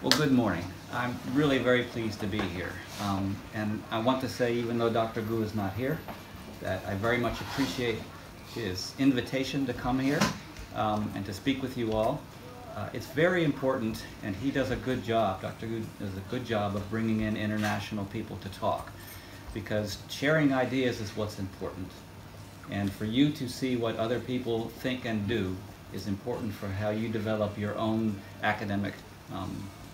Well, good morning. I'm really very pleased to be here. And I want to say, even though Dr. Gu is not here, that I very much appreciate his invitation to come here and to speak with you all. It's very important, and he does a good job, Dr. Gu does a good job of bringing in international people to talk, because sharing ideas is what's important. And for you to see what other people think and do is important for how you develop your own academic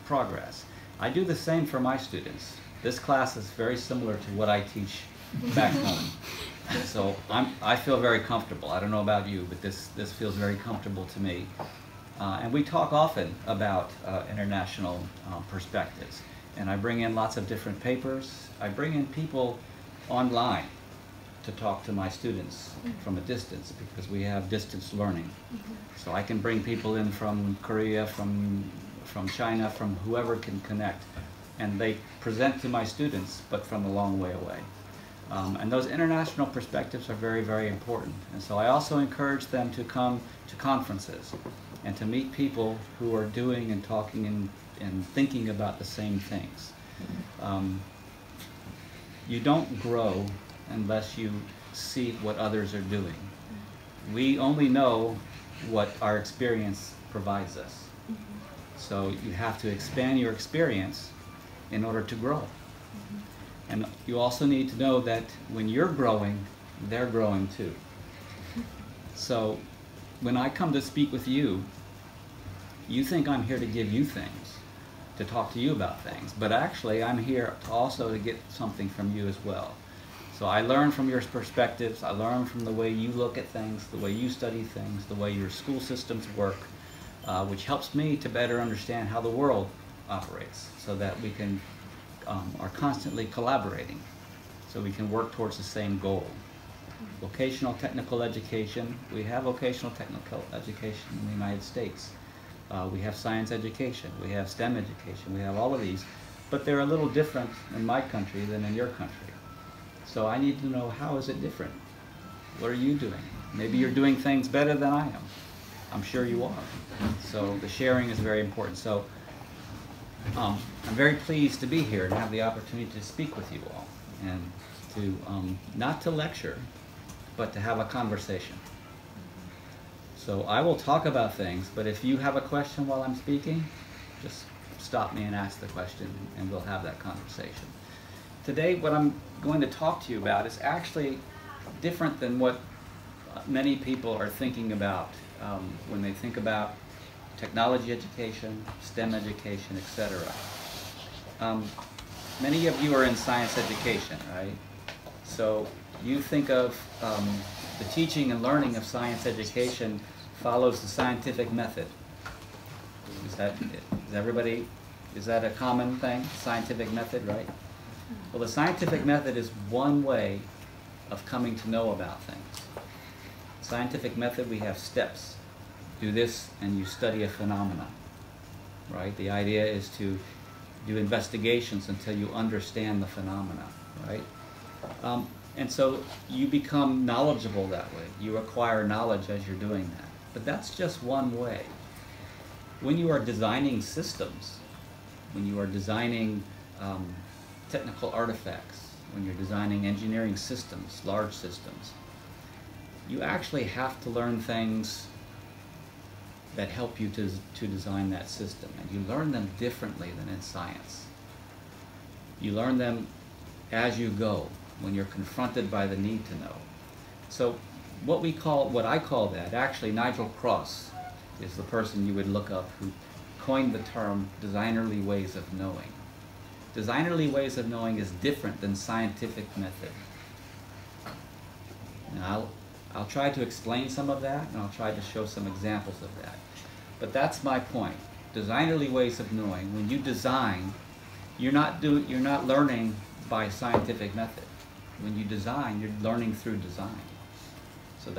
progress. I do the same for my students. This class is very similar to what I teach back home. So I feel very comfortable. I don't know about you, but this feels very comfortable to me. And we talk often about international perspectives. And I bring in lots of different papers. I bring in people online to talk to my students from a distance, because we have distance learning. So I can bring people in from Korea, from China, from whoever can connect, and they present to my students, but from a long way away. And those international perspectives are very, very important. And so I also encourage them to come to conferences and to meet people who are doing and talking and thinking about the same things. You don't grow unless you see what others are doing. We only know what our experience provides us. So you have to expand your experience in order to grow. And you also need to know that when you're growing, they're growing too. So when I come to speak with you, you think I'm here to give you things, to talk to you about things, but actually I'm here also to get something from you as well. So I learn from your perspectives, I learn from the way you look at things, the way you study things, the way your school systems work, which helps me to better understand how the world operates, so that we can are constantly collaborating, so we can work towards the same goal. Vocational technical education, we have vocational technical education in the United States. We have science education, we have STEM education, we have all of these, but they're a little different in my country than in your country. So I need to know, how is it different? What are you doing? Maybe you're doing things better than I am. I'm sure you are. So the sharing is very important. So I'm very pleased to be here and have the opportunity to speak with you all, and to not to lecture, but to have a conversation. So I will talk about things, but if you have a question while I'm speaking, just stop me and ask the question, and we'll have that conversation. Today, what I'm going to talk to you about is actually different than what many people are thinking about when they think about technology education, STEM education, etc. Many of you are in science education, right? So you think of the teaching and learning of science education follows the scientific method. Is that a common thing? Scientific method, right? Well, the scientific method is one way of coming to know about things. Scientific method, we have steps. Do this and you study a phenomenon, right? The idea is to do investigations until you understand the phenomena, right? And so you become knowledgeable that way. You acquire knowledge as you're doing that. But that's just one way. When you are designing systems, when you are designing technical artifacts, when you're designing engineering systems, large systems, you actually have to learn things that help you to design that system. And you learn them differently than in science. You learn them as you go, when you're confronted by the need to know. So what I call that, actually Nigel Cross is the person you would look up who coined the term designerly ways of knowing. Designerly ways of knowing is different than scientific method. Now, I'll try to explain some of that, and I'll try to show some examples of that. But that's my point. Designerly ways of knowing. When you design, you're not learning by scientific method. When you design, you're learning through design. So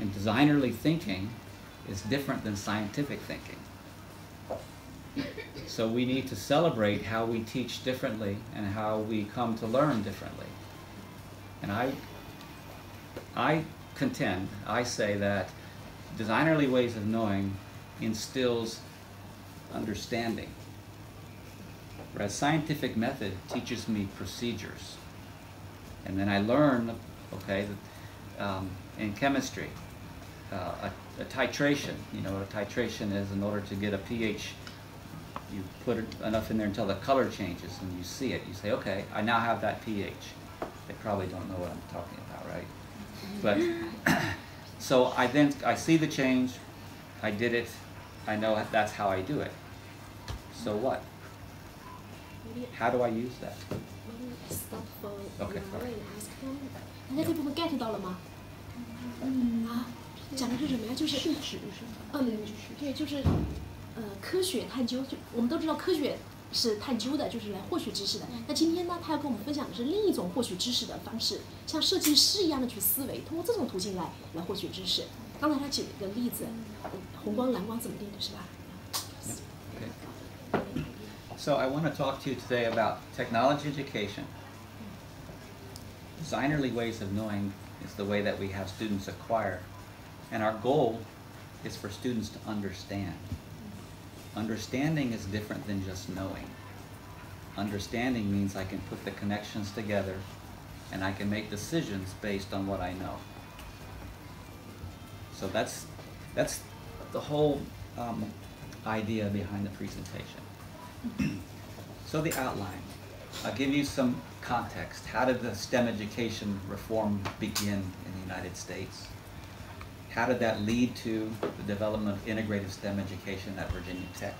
and designerly thinking is different than scientific thinking. So we need to celebrate how we teach differently and how we come to learn differently. And I contend, I say that designerly ways of knowing instills understanding. Whereas scientific method teaches me procedures. And then I learn, okay, that, in chemistry, a titration, you know what a titration is. In order to get a pH, you put enough in there until the color changes and you see it. You say, okay, I now have that pH. They probably don't know what I'm talking about, right? But, so I see the change, I did it, I know that's how I do it. So what? How do I use that? Okay, sorry. 大家这部分 get 到了吗？讲的是什么呀？就是对，就是科学探究，就我们都知道科学是探究的，就是来获取知识的。那今天呢，他要跟我们分享的是另一种获取知识的方式，像设计师一样的去思维，通过这种途径来获取知识。刚才他举了一个例子，红光蓝光怎么定的是吧？ So I want to talk to you today about technology education. Designerly ways of knowing is the way that we have students acquire. And our goal is for students to understand. Understanding is different than just knowing. Understanding means I can put the connections together and I can make decisions based on what I know. So that's the whole idea behind the presentation. So the outline, I'll give you some context. How did the STEM education reform begin in the United States? How did that lead to the development of integrative STEM education at Virginia Tech?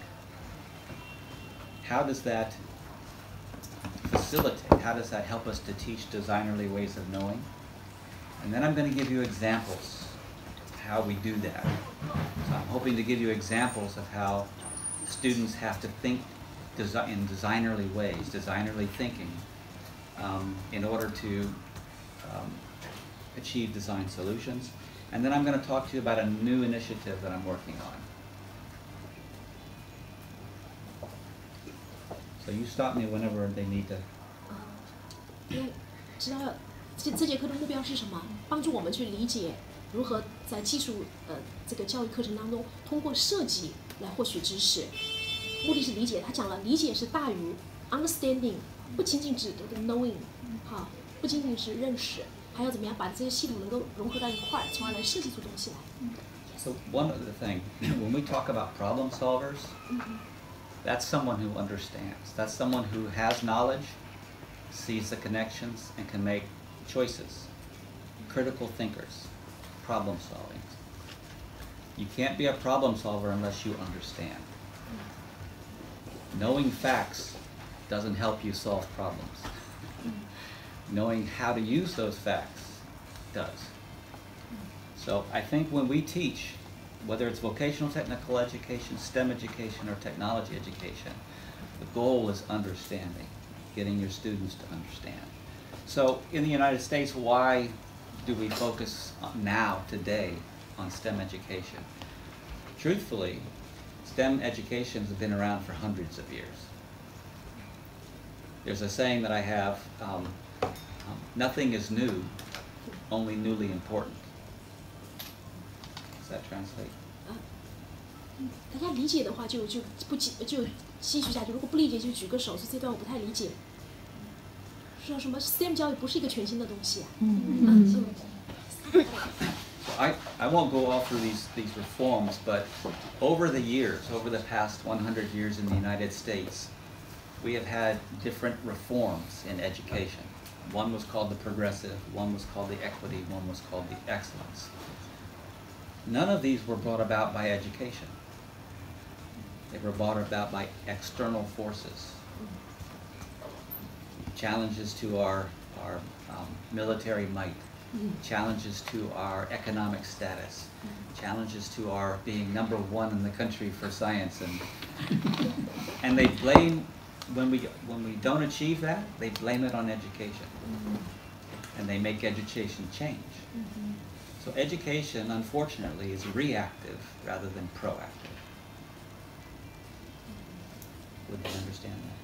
How does that facilitate, how does that help us to teach designerly ways of knowing? And then I'm going to give you examples of how we do that. So I'm hoping to give you examples of how students have to think in designerly ways, designerly thinking, in order to achieve design solutions. And then I'm going to talk to you about a new initiative that I'm working on. So you stop me whenever they need to. 知道这节课的目标是什么？帮助我们去理解如何在技术这个教育课程当中，通过设计来获取知识。目的是理解，他讲了，理解是大于 understanding， 不仅仅指的 knowing， 好，不仅仅是认识，还要怎么样把这些系统能够融合到一块，从而来设计出东西来。So one other thing, when we talk about problem solvers, that's someone who understands. That's someone who has knowledge, sees the connections, and can make choices. Critical thinkers, problem solving. You can't be a problem solver unless you understand. Knowing facts doesn't help you solve problems. Knowing how to use those facts does. So I think when we teach, whether it's vocational technical education, STEM education, or technology education, the goal is understanding, getting your students to understand. So in the United States, why do we focus now, today, on STEM education? Truthfully, STEM education has been around for hundreds of years. There's a saying that I have, nothing is new, only newly important. Does that translate? 大家理解的话就继续下去，如果不理解就举个手，说这段我不太理解。说什么 STEM 教育不是一个全新的东西啊。I won't go all through these reforms, but over the years, over the past 100 years in the United States, we have had different reforms in education. One was called the progressive, one was called the equity, one was called the excellence. None of these were brought about by education. They were brought about by external forces. Challenges to our military might, challenges to our economic status, challenges to our being #1 in the country for science, and they blame, when we don't achieve that, they blame it on education, and they make education change. So education, unfortunately, is reactive rather than proactive. Would you understand that?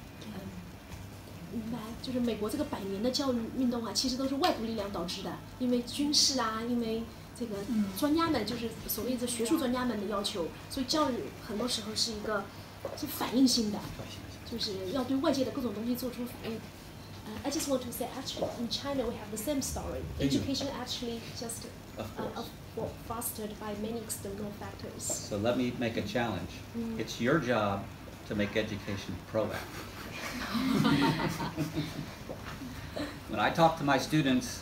明白，就是美国这个100年的教育运动啊，其实都是外部力量导致的，因为军事啊，因为这个专家们，就是所谓的学术专家们的要求，所以教育很多时候是一个反应性的。就是要对外界的各种东西做出反应。I just want to say, actually, in China we have the same story. Education actually just fostered by many external factors. So let me make a challenge. It's your job to make education proactive. When I talk to my students,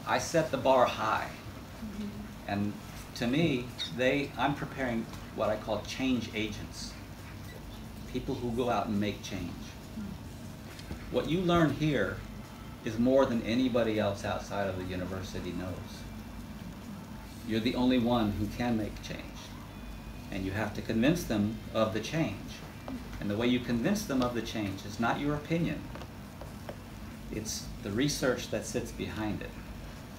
I set the bar high. And to me, I'm preparing what I call change agents. People who go out and make change. What you learn here is more than anybody else outside of the university knows. You're the only one who can make change. And you have to convince them of the change. And the way you convince them of the change is not your opinion. It's the research that sits behind it,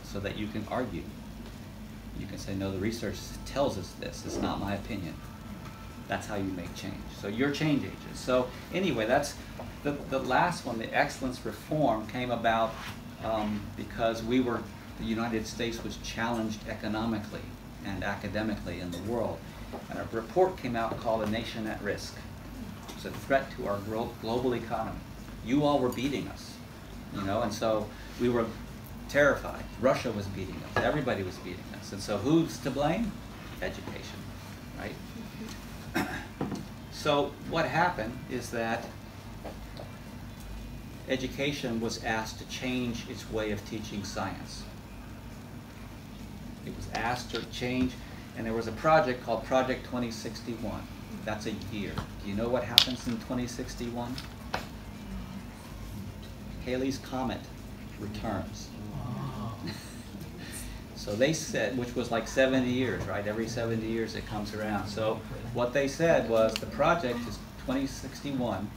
so that you can argue. You can say, no, the research tells us this. It's not my opinion. That's how you make change. So you're change agents. So anyway, that's the last one, the excellence reform, came about because the United States was challenged economically and academically in the world. And a report came out called A Nation at Risk. It's a threat to our global economy. You all were beating us, and so we were terrified. Russia was beating us. Everybody was beating us. And so who's to blame? Education, right? So what happened is that education was asked to change its way of teaching science. It was asked to change, and there was a project called Project 2061. That's a year. Do you know what happens in 2061? Halley's Comet returns. So they said, which was like 70 years, right? Every 70 years it comes around. So what they said was the project is 2061,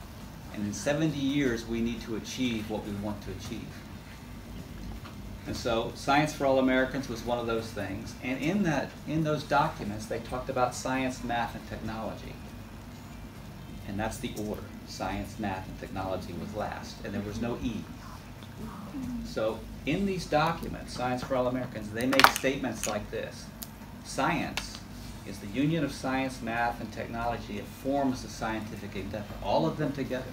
and in 70 years we need to achieve what we want to achieve. And so Science for All Americans was one of those things. And in those documents they talked about science, math, and technology. And that's the order. Science, math, and technology was last, and there was no E. So in these documents, Science for All Americans, they make statements like this. Science is the union of science, math, and technology. It forms the scientific endeavor. All of them together,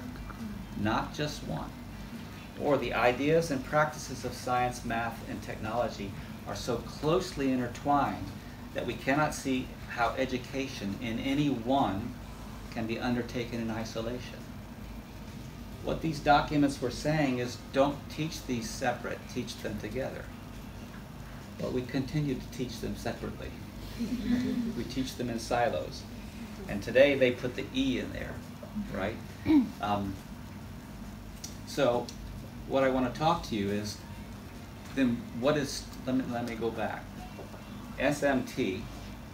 not just one. Or the ideas and practices of science, math, and technology are so closely intertwined that we cannot see how education in any one can be undertaken in isolation. What these documents were saying is, don't teach these separate, teach them together. But we continue to teach them separately. We teach them in silos. And today they put the E in there, right? So what I want to talk to you is, then what is, let me go back. SMT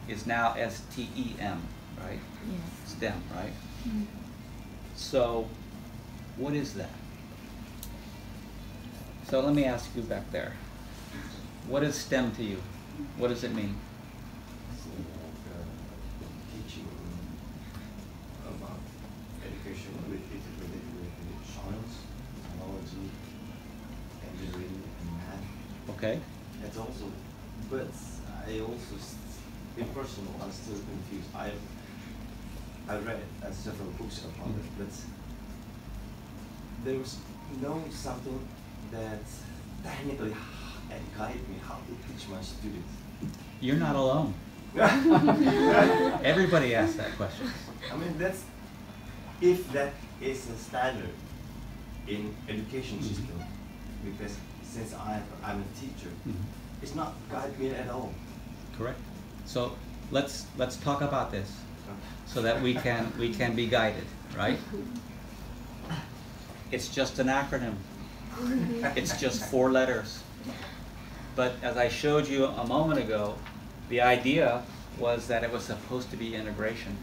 is now STEM, right? Yes. STEM, right? So what is that? So let me ask you back there. What is STEM to you? What does it mean? Teaching about education related with science, technology, engineering, and math. Okay. That's also, but I also, in personal, I'm still confused. I read several books about it, but there was no something that technically guide me how to teach my students. You're not alone. Everybody asks that question. I mean, that's, if that is a standard in education system, because since I'm a teacher, it's not guide me at all. Correct. So let's talk about this so that we can be guided, right? It's just an acronym. It's just 4 letters. But as I showed you a moment ago, the idea was that it was supposed to be integration,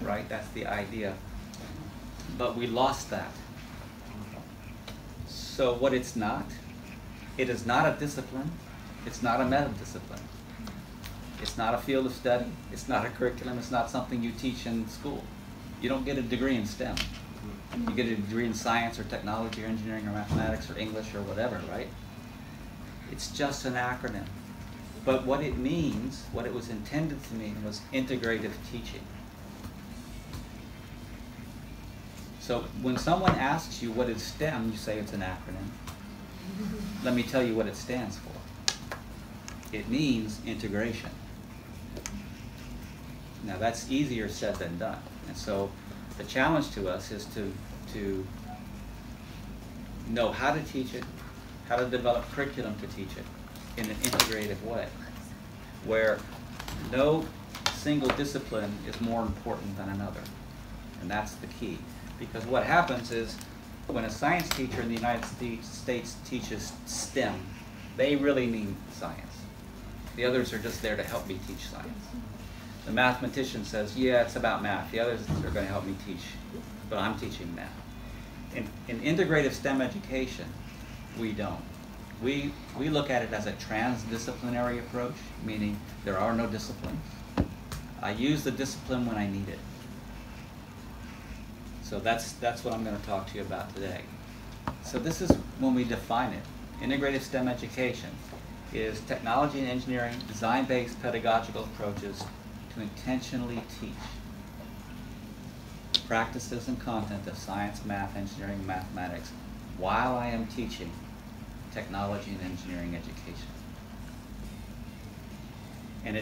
right? That's the idea. But we lost that. So what it's not, it is not a discipline. It's not a meta-discipline. It's not a field of study. It's not a curriculum. It's not something you teach in school. You don't get a degree in STEM. You get a degree in science or technology or engineering or mathematics or English or whatever, right? It's just an acronym. But what it means, what it was intended to mean, was integrative teaching. So when someone asks you what is STEM, you say it's an acronym. Let me tell you what it stands for. It means integration. Now that's easier said than done. And so the challenge to us is to know how to teach it, how to develop curriculum to teach it in an integrative way, where no single discipline is more important than another. And that's the key. Because what happens is when a science teacher in the United States teaches STEM, they really mean science. The others are just there to help me teach science. The mathematician says, yeah, it's about math. The others are going to help me teach, but I'm teaching math. In integrative STEM education, we don't. We look at it as a transdisciplinary approach, meaning there are no disciplines. I use the discipline when I need it. So that's what I'm going to talk to you about today. So this is when we define it. Integrative STEM education is technology and engineering design-based pedagogical approaches to intentionally teach practices and content of science, math, engineering, and mathematics while I am teaching technology and engineering education. And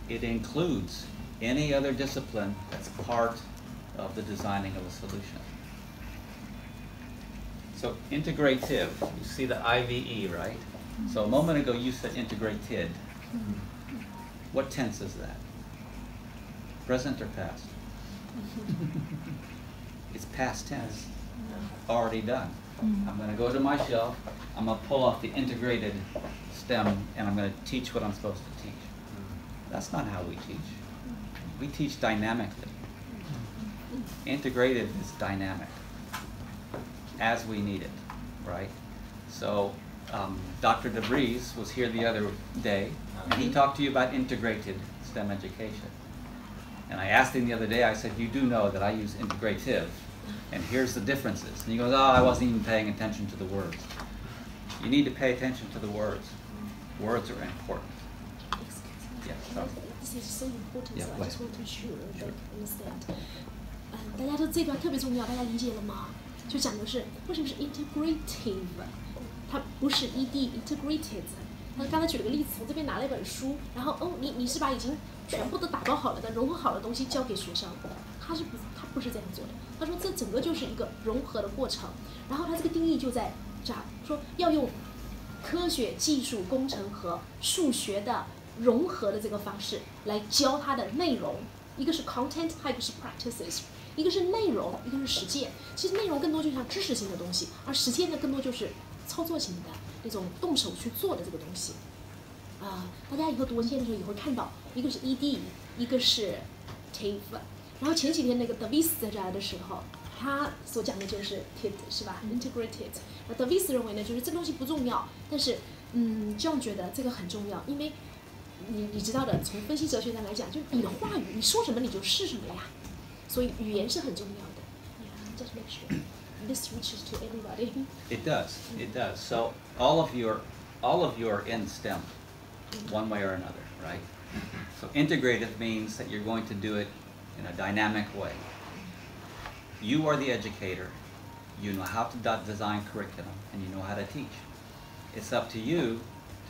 it includes any other discipline that's part of the designing of a solution. So integrative, you see the IVE, right? So a moment ago you said integrated. What tense is that? Present or past? It's past tense, already done. I'm going to go to my shelf, I'm going to pull off the integrated STEM, and I'm going to teach what I'm supposed to teach. That's not how we teach. We teach dynamically. Integrated is dynamic, as we need it, right? So Dr. DeVries was here the other day, and he talked to you about integrated STEM education. And I asked him the other day, I said, you do know that I use integrative, and here's the differences. And he goes, oh, I wasn't even paying attention to the words. You need to pay attention to the words. Words are important. Yeah, so. This is so important, Yeah, so I right. just want to sure like understand. 大家都这段特别重要，大家理解了吗？就讲的是为什么是 integrative， 它不是 integrated。他刚才举了个例子，从这边拿了一本书，然后你是把已经全部都打包好了的、融合好的东西交给学生，他不是这样做的。他说这整个就是一个融合的过程，然后他这个定义就在这儿，说要用科学、技术、工程和数学的融合的这个方式来教它的内容，一个是 content， 还有一个是 practices， 一个是内容，一个是实践。其实内容更多就像知识性的东西，而实践呢更多就是操作型的那种动手去做的这个东西。大家以后读文献的时候也会看到，一个是 ED， 一个是 TAFE。然后前几天那个 Davis 在这儿的时候，他所讲的就是 TID 是吧 ？Integrated。那 Davis 认为呢，就是这东西不重要，但是John 觉得这个很重要，因为你知道的，从分析哲学上来讲，就是你的话语，你说什么你就是什么呀，所以语言是很重要的。Yeah, just make sure this reaches to everybody. It does. It does. So all of you are in STEM, one way or another, right? So integrative means that you're going to do it in a dynamic way. You are the educator. You know how to design curriculum, and you know how to teach. It's up to you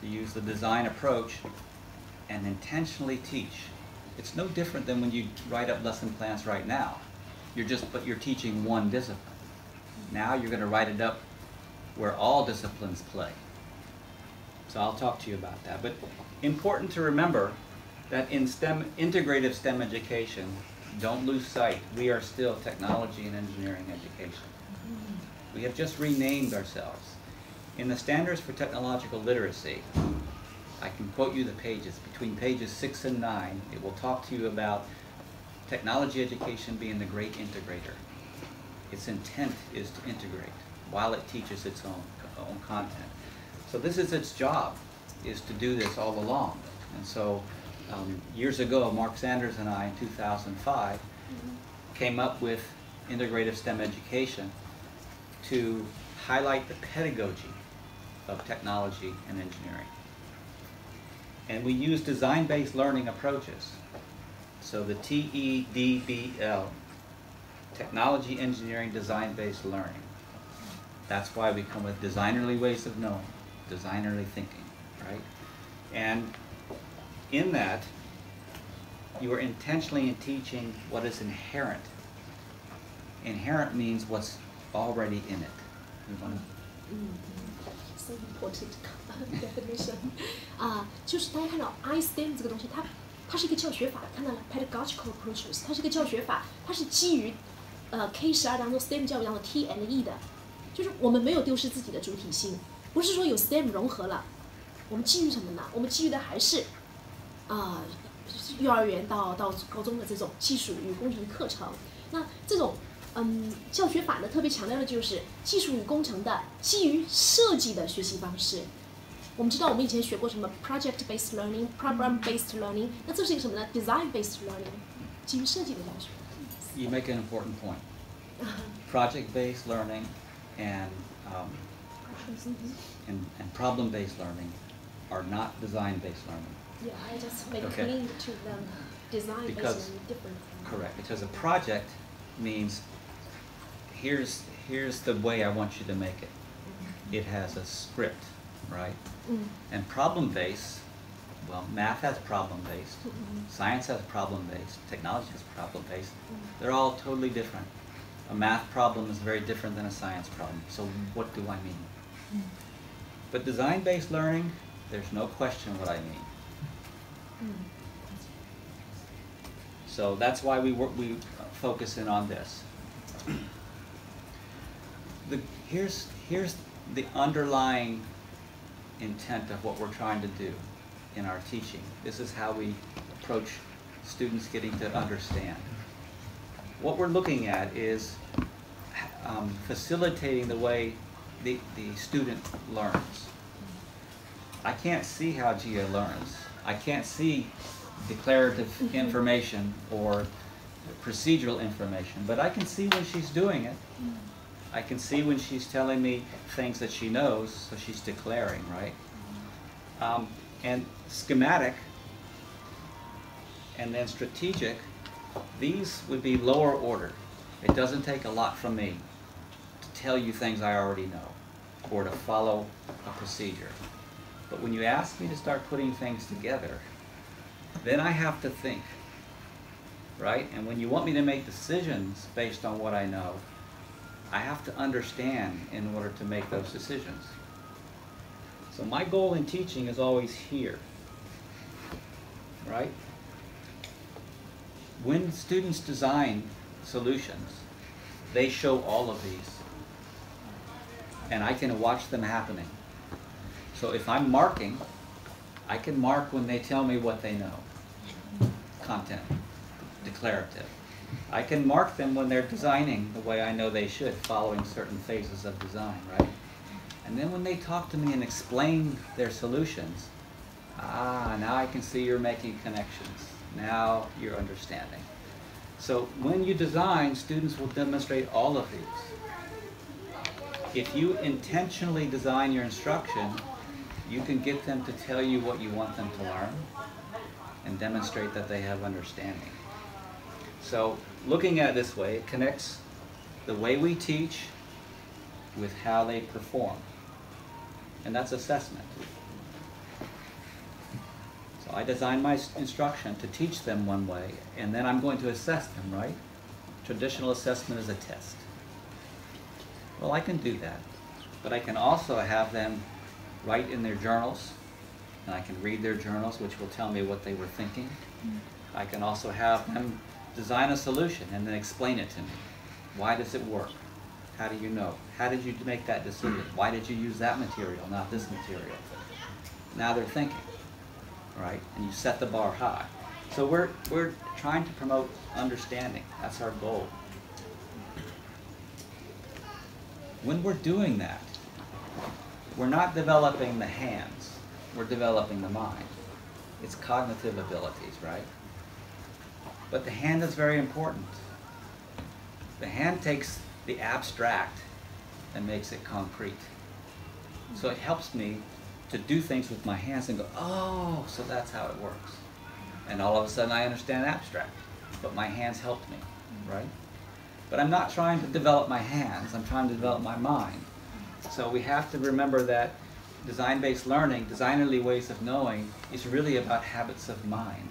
to use the design approach and intentionally teach. It's no different than when you write up lesson plans right now. But you're teaching one discipline. Now you're going to write it up where all disciplines play. So I'll talk to you about that. But important to remember that in integrative STEM education, don't lose sight, we are still technology and engineering education. We have just renamed ourselves. In the Standards for Technological Literacy, I can quote you the pages. Between pages 6 and 9, it will talk to you about technology education being the great integrator. Its intent is to integrate while it teaches its own content. So this is its job, is to do this all along. And so years ago, Mark Sanders and I, in 2005, came up with integrative STEM education to highlight the pedagogy of technology and engineering. And we use design-based learning approaches. So the TEDBL, technology, engineering, design-based learning. That's why we come with designerly ways of knowing, designerly thinking, right? And in that, you are intentionally teaching what is inherent. Inherent means what's already in it. You want to? So important definition 就是大家看到 iSTEM 这个东西，它是一个教学法，看到了 pedagogical approaches， 它是一个教学法，它是基于K12当中 STEM 教育当中 T and E 的，就是我们没有丢失自己的主体性，不是说有 STEM 融合了，我们基于什么呢？我们基于的还是幼儿园到高中的这种技术与工程课程。那这种教学法呢，特别强调的就是技术与工程的基于设计的学习方式。我们知道我们以前学过什么 project-based learning、program-based learning， 那这是一个什么呢 ？design-based learning， 基于设计的教学。You make an important point. Project-based learning and problem-based learning are not design-based learning. Yeah, I just make a link to them. Design-based learning different. Correct, because a project means here's the way I want you to make it. It has a script, right? And problem-based, well, math has problem-based, science has problem-based, technology has problem-based. They're all totally different. A math problem is very different than a science problem. So what do I mean? But design-based learning, there's no question what I mean. So that's why we focus in on this. Here's the underlying intent of what we're trying to do in our teaching. This is how we approach students getting to understand. What we're looking at is facilitating the way the student learns. I can't see how Gia learns. I can't see declarative information or procedural information, but I can see when she's doing it. I can see when she's telling me things that she knows, so she's declaring, right? And schematic and then strategic, these would be lower order. It doesn't take a lot from me to tell you things I already know or to follow a procedure. But when you ask me to start putting things together, then I have to think, right? And when you want me to make decisions based on what I know, I have to understand in order to make those decisions. So my goal in teaching is always here, right? When students design solutions, they show all of these, and I can watch them happening. So if I'm marking, I can mark when they tell me what they know. Content, declarative. I can mark them when they're designing the way I know they should, following certain phases of design, right? And then when they talk to me and explain their solutions, now I can see you're making connections. Now you're understanding. So when you design, students will demonstrate all of these. If you intentionally design your instruction, you can get them to tell you what you want them to learn and demonstrate that they have understanding. So looking at it this way, it connects the way we teach with how they perform. And that's assessment. So I design my instruction to teach them one way, and then I'm going to assess them, right? Traditional assessment is a test. Well, I can do that. But I can also have them write in their journals, and I can read their journals, which will tell me what they were thinking. I can also have them design a solution and then explain it to me. Why does it work? How do you know? How did you make that decision? Why did you use that material, not this material? Now they're thinking, right? And you set the bar high. So we're trying to promote understanding. That's our goal. When we're doing that, we're not developing the hands, we're developing the mind. It's cognitive abilities, right? But the hand is very important. The hand takes the abstract and makes it concrete. So it helps me to do things with my hands and go, oh, so that's how it works. And all of a sudden I understand abstract, but my hands helped me, right? But I'm not trying to develop my hands, I'm trying to develop my mind. So we have to remember that design-based learning, designerly ways of knowing, is really about habits of mind.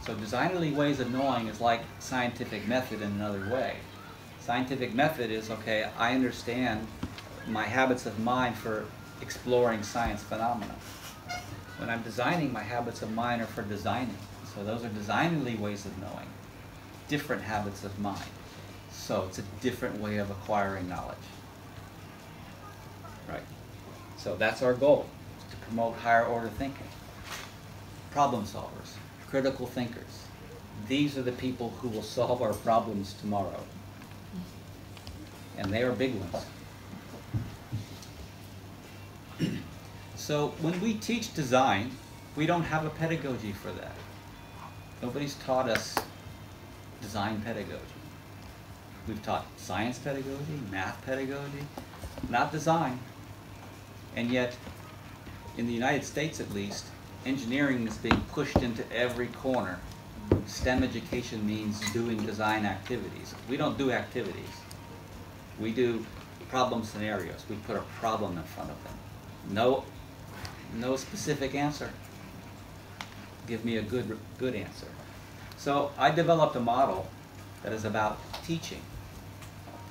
So designerly ways of knowing is like scientific method in another way. Scientific method is, okay, I understand my habits of mind for exploring science phenomena. When I'm designing, my habits of mind are for designing. So those are designerly ways of knowing. Different habits of mind. So it's a different way of acquiring knowledge. Right? So that's our goal, to promote higher order thinking. Problem solvers, critical thinkers. These are the people who will solve our problems tomorrow. And they are big ones. So when we teach design, we don't have a pedagogy for that. Nobody's taught us design pedagogy. We've taught science pedagogy, math pedagogy, not design. And yet, in the United States at least, engineering is being pushed into every corner. STEM education means doing design activities. We don't do activities. We do problem scenarios. We put a problem in front of them. No specific answer. Give me a good answer. So I developed a model that is about teaching.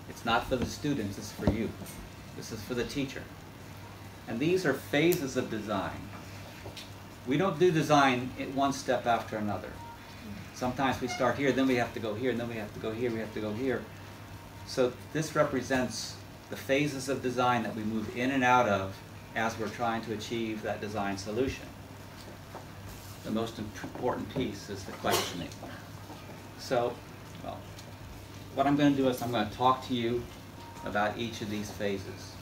It's not for the students, it's for you. This is for the teacher. And these are phases of design. We don't do design in one step after another. Sometimes we start here, then we have to go here, and then we have to go here, we have to go here. So this represents the phases of design that we move in and out of as we're trying to achieve that design solution. The most important piece is the questioning. So, well, what I'm going to do is I'm going to talk to you about each of these phases.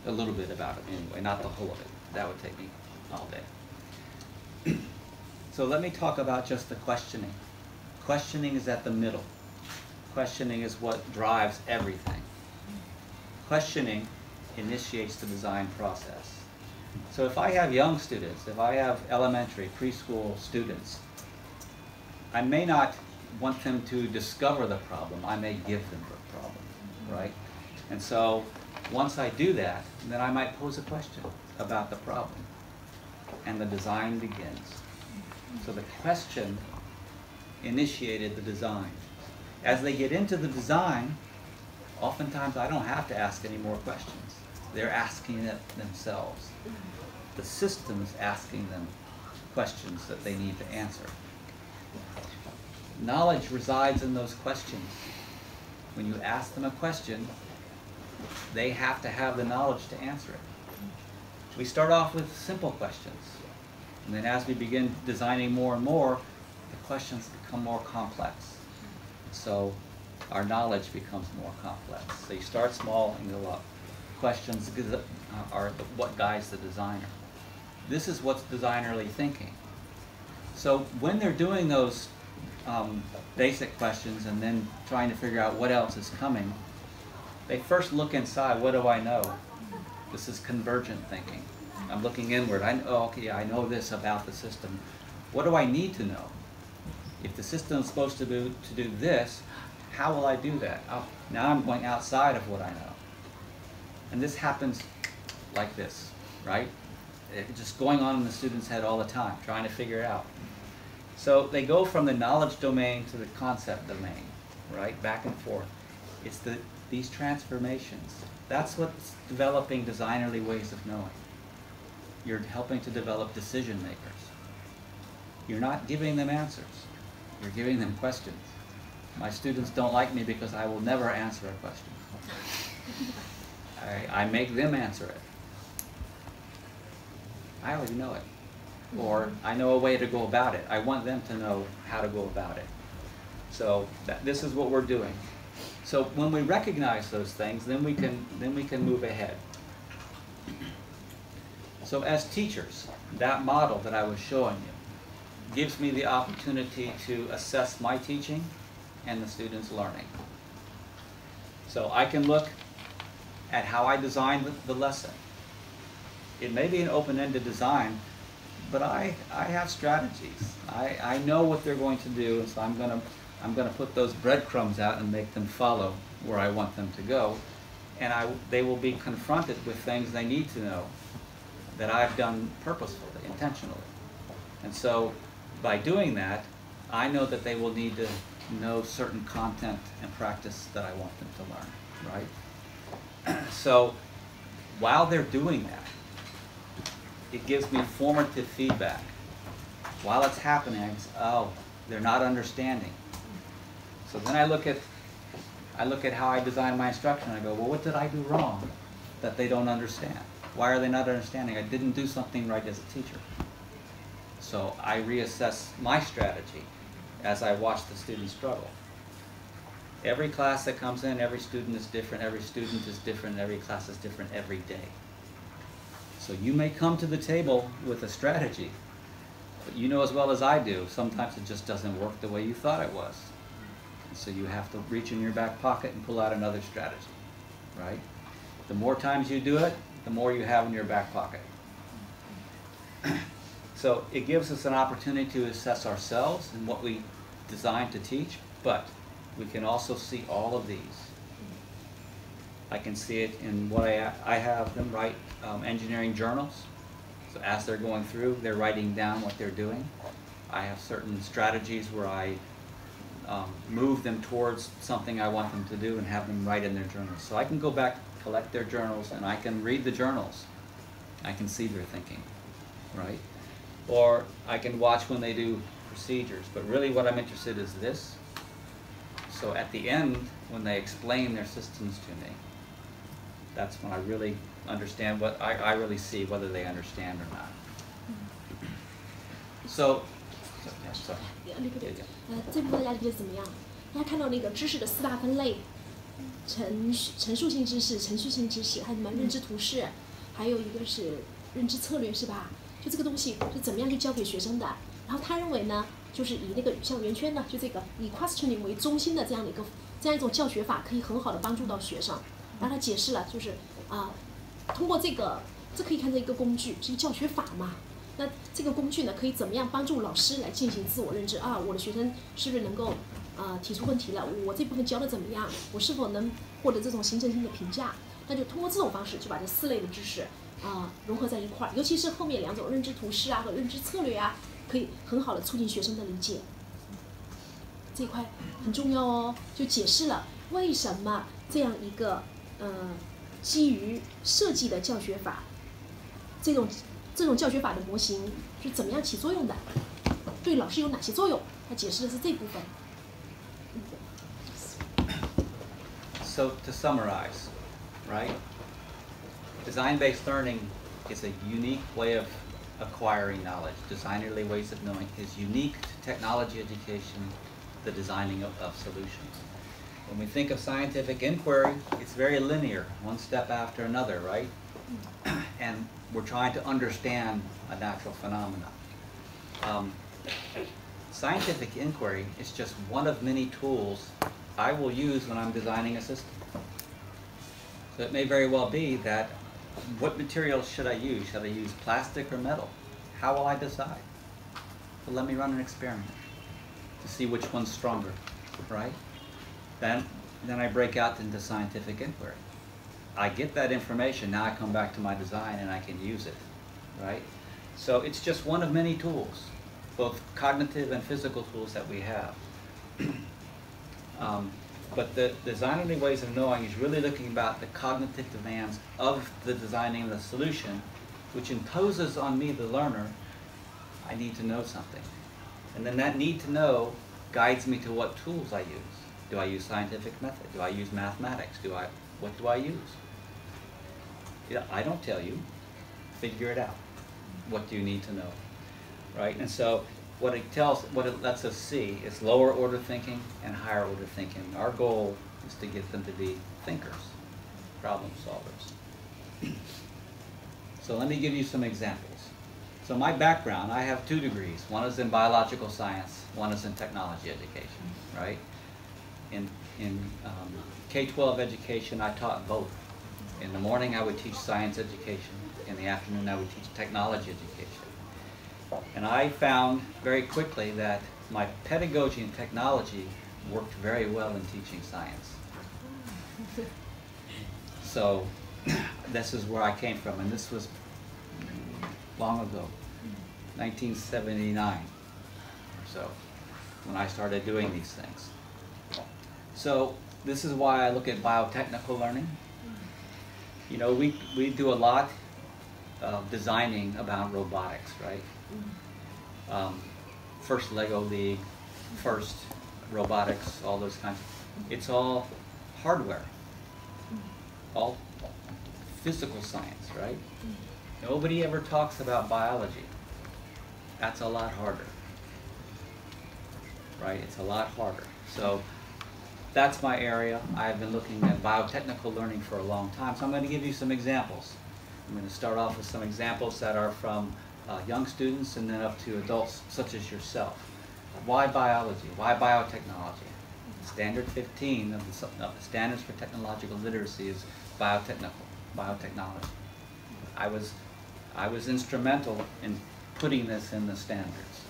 A little bit about it anyway, not the whole of it. That would take me all day. So let me talk about just the questioning. Questioning is at the middle. Questioning is what drives everything. Questioning initiates the design process. So if I have young students, if I have elementary, preschool students, I may not want them to discover the problem. I may give them the problem, right? And so once I do that, then I might pose a question about the problem. And the design begins. So the question initiated the design. As they get into the design, oftentimes I don't have to ask any more questions. They're asking it themselves. The system is asking them questions that they need to answer. Knowledge resides in those questions. When you ask them a question, they have to have the knowledge to answer it. We start off with simple questions. And then as we begin designing more and more, the questions become more complex. So our knowledge becomes more complex. So you start small and go up. Questions are what guides the designer. This is what's designerly thinking. So when they're doing those basic questions and then trying to figure out what else is coming, they first look inside. What do I know? This is convergent thinking. I'm looking inward. Okay, I know this about the system. What do I need to know? If the system is supposed to do this, how will I do that? Oh, now I'm going outside of what I know. And this happens like this, right? It's just going on in the student's head all the time, trying to figure it out. So they go from the knowledge domain to the concept domain, right? Back and forth. It's these transformations. That's what's developing designerly ways of knowing. You're helping to develop decision makers. You're not giving them answers. You're giving them questions. My students don't like me because I will never answer a question. I make them answer it. I already know it. Or I know a way to go about it. I want them to know how to go about it. So this is what we're doing. So when we recognize those things, then we can move ahead. So as teachers, that model that I was showing you gives me the opportunity to assess my teaching and the students' learning. So I can look at how I designed the lesson. It may be an open-ended design, but I have strategies. I know what they're going to do, and so I'm going to I'm going to put those breadcrumbs out and make them follow where I want them to go. And they will be confronted with things they need to know that I've done purposefully, intentionally. And so by doing that, I know that they will need to know certain content and practice that I want them to learn, right? So while they're doing that, it gives me formative feedback. While it's happening, I say, oh, they're not understanding. So then I look at how I design my instruction, and I go, well, what did I do wrong that they don't understand? Why are they not understanding? I didn't do something right as a teacher. So I reassess my strategy as I watch the students struggle. Every class that comes in, every student is different, every student is different, every class is different every day. So you may come to the table with a strategy, but you know as well as I do, sometimes it just doesn't work the way you thought it was. And so you have to reach in your back pocket and pull out another strategy, right? The more times you do it, the more you have in your back pocket. So it gives us an opportunity to assess ourselves and what we designed to teach, but we can also see all of these. I can see it in what I have them write engineering journals. So as they're going through, they're writing down what they're doing. I have certain strategies where I move them towards something I want them to do and have them write in their journals. So I can go back, collect their journals, and I can read the journals. I can see their thinking, right? Or I can watch when they do procedures. But really what I'm interested in is this. So at the end, when they explain their systems to me, that's when I really understand what I really see whether they understand or not. So, sorry. 这部分大家理解怎么样？大家看到那个知识的4大分类，陈述性知识、程序性知识，还有什么认知图示，还有一个是认知策略，是吧？就这个东西是怎么样去教给学生的？然后他认为呢，就是以那个像圆圈呢，就这个以 questioning 为中心的这样一种教学法，可以很好的帮助到学生。然后他解释了，就是通过这可以看成一个工具，是一个教学法嘛。那这个工具呢，可以怎么样帮助老师来进行自我认知啊？我的学生是不是能够提出问题了？我这部分教的怎么样？我是否能获得这种形成性的评价？那就通过这种方式，就把这4类的知识融合在一块儿，尤其是后面2种认知图示和认知策略可以很好的促进学生的理解。这一块很重要哦，就解释了为什么这样一个基于设计的教学法，这种教学法的模型是怎么样起作用的，对老师有哪些作用？他解释的是这部分。So to summarize, right? Design-based learning is a unique way of acquiring knowledge. Designerly ways of knowing is unique to technology education, the designing of solutions. When we think of scientific inquiry, it's very linear, one step after another, right? And we're trying to understand a natural phenomenon. Scientific inquiry is just one of many tools I will use when I'm designing a system. So it may very well be that what materials should I use? Should I use plastic or metal? How will I decide? Well, let me run an experiment to see which one's stronger, right? Then I break out into scientific inquiry. I get that information, now I come back to my design and I can use it, right? So it's just one of many tools, both cognitive and physical tools that we have. But the designerly ways of knowing is really looking about the cognitive demands of the designing the solution, which imposes on me, the learner, I need to know something. And then that need to know guides me to what tools I use. Do I use scientific method? Do I use mathematics? What do I use? I don't tell you. Figure it out. What do you need to know? Right? And so what it lets us see is lower order thinking and higher order thinking. Our goal is to get them to be thinkers, problem solvers. So let me give you some examples. So my background, I have 2 degrees. One is in biological science, one is in technology education, right? In K-12 education, I taught both. In the morning, I would teach science education. In the afternoon, I would teach technology education. And I found very quickly that my pedagogy and technology worked very well in teaching science. So this is where I came from, and this was long ago, 1979 or so, when I started doing these things. So this is why I look at biotechnical learning. You know, we do a lot of designing about robotics, right? First Lego League, first robotics, all those kinds of, it's all hardware, all physical science, right? Nobody ever talks about biology. That's a lot harder, right? It's a lot harder. So that's my area. I've been looking at biotechnical learning for a long time, so I'm going to give you some examples. I'm going to start off with some examples that are from young students and then up to adults such as yourself. Why biology? Why biotechnology? Standard 15 of the Standards for Technological Literacy is biotechnology. I was instrumental in putting this in the standards.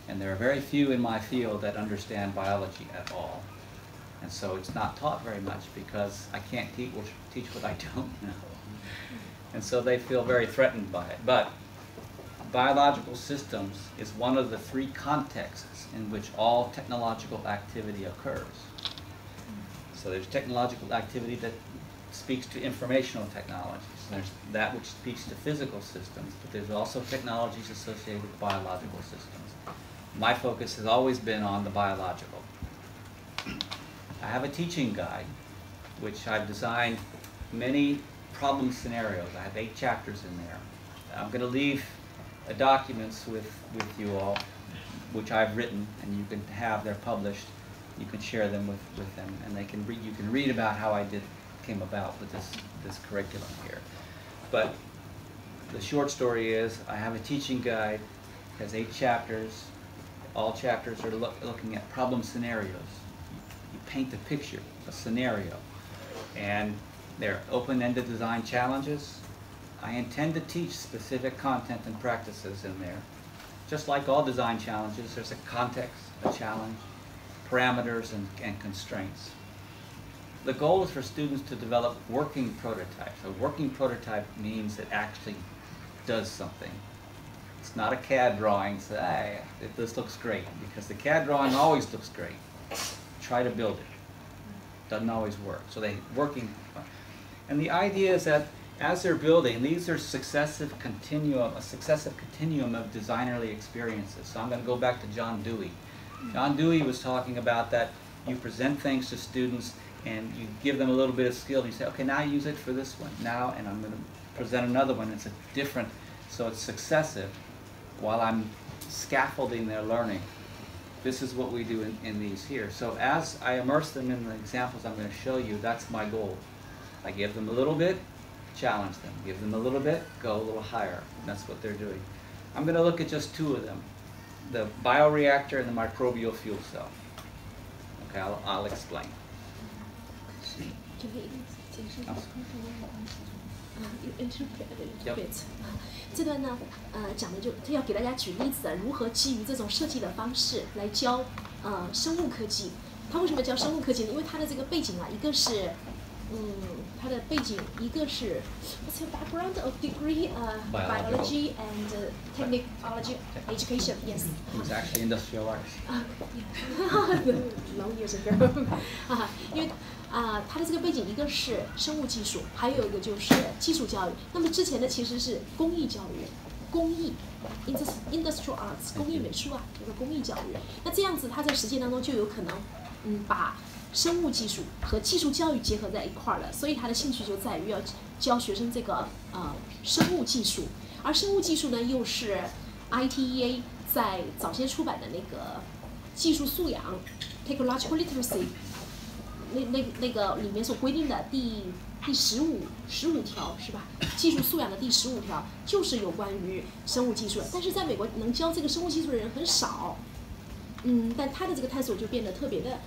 And there are very few in my field that understand biology at all. And so it's not taught very much because I can't teach what I don't know. And so they feel very threatened by it. But biological systems is one of the three contexts in which all technological activity occurs. So there's technological activity that speaks to informational technologies. There's that which speaks to physical systems, but there's also technologies associated with biological systems. My focus has always been on the biological. I have a teaching guide, which I've designed many problem scenarios. I have 8 chapters in there. I'm going to leave documents with you all, which I've written, and you can have. They're published. You can share them with them, and they can read. You can read about how I came about with this curriculum here. But the short story is, I have a teaching guide. It has 8 chapters. All chapters are looking at problem scenarios. You paint the picture, a scenario, and they're open-ended design challenges. I intend to teach specific content and practices in there. Just like all design challenges, there's a context, a challenge, parameters, and constraints. The goal is for students to develop working prototypes. A working prototype means it actually does something. It's not a CAD drawing, so hey, this looks great, because the CAD drawing always looks great. Try to build it. Doesn't always work. So they working, and the idea is that as they're building, these are a successive continuum of designerly experiences. So I'm going to go back to John Dewey. John Dewey was talking about that you present things to students and you give them a little bit of skill, and you say, okay, now use it for this one. Now, and I'm going to present another one. It's a different, so it's successive while I'm scaffolding their learning. This is what we do in these here. So as I immerse them in the examples I'm going to show you, that's my goal. I give them a little bit, challenge them. Give them a little bit, go a little higher. And that's what they're doing. I'm going to look at just 2 of them, the bioreactor and the microbial fuel cell. Okay, I'll explain. Yep. 这段呢，讲的就要给大家举例子，如何基于这种设计的方式来教生物科技。他为什么教生物科技呢？因为他的这个背景啊，一个是他的背景一个是 what's your background of degree biology and technology education yes. It was actually industrial arts. Long years ago. 因为他的这个背景一个是生物技术，还有一个就是技术教育。那么之前的其实是工艺教育，工艺 industrial arts 工艺美术啊，这个工艺教育。那这样子他在实践当中就有可能把生物技术和技术教育结合在一块儿了，所以他的兴趣就在于要教学生这个生物技术，而生物技术呢又是 ITEA 在早先出版的那个技术素养 technological literacy 那个里面所规定的第15条是吧？技术素养的第15条就是有关于生物技术的，但是在美国能教这个生物技术的人很少，但他的这个探索就变得特别的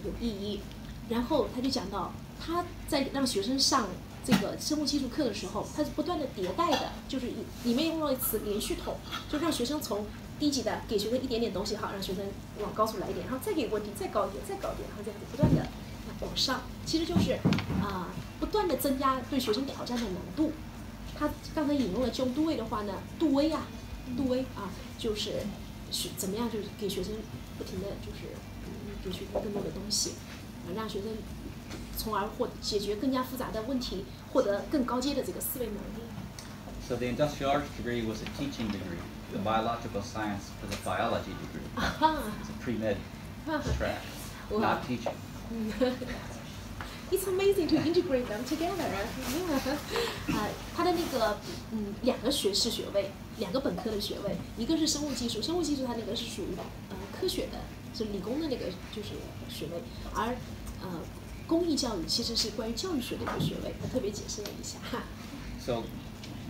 有意义。然后他就讲到，他在让学生上这个生物技术课的时候，他是不断的迭代的，就是里面用了一词连续统，就让学生从低级的给学生一点点东西，好让学生往高处来一点，然后再给问题再高一点，再高一点，然后这样子不断的往上，其实就是不断的增加对学生挑战的难度。他刚才引用了John杜威的话呢，杜威就是怎么样就是给学生不停的就是给学生更多的东西，让学生从而解决更加复杂的问题，获得更高阶的这个思维能力。So the industrial arts degree was a teaching degree. The biological science was a biology degree. It's a pre-med track, not teaching. It's amazing to integrate them together. 他的那个2个学士学位，2个本科的学位，一个是生物技术，生物技术它那个是属于科学的，是理工的那个就是学位，而公益教育其实是关于教育学的一个学位，他特别解释了一下。So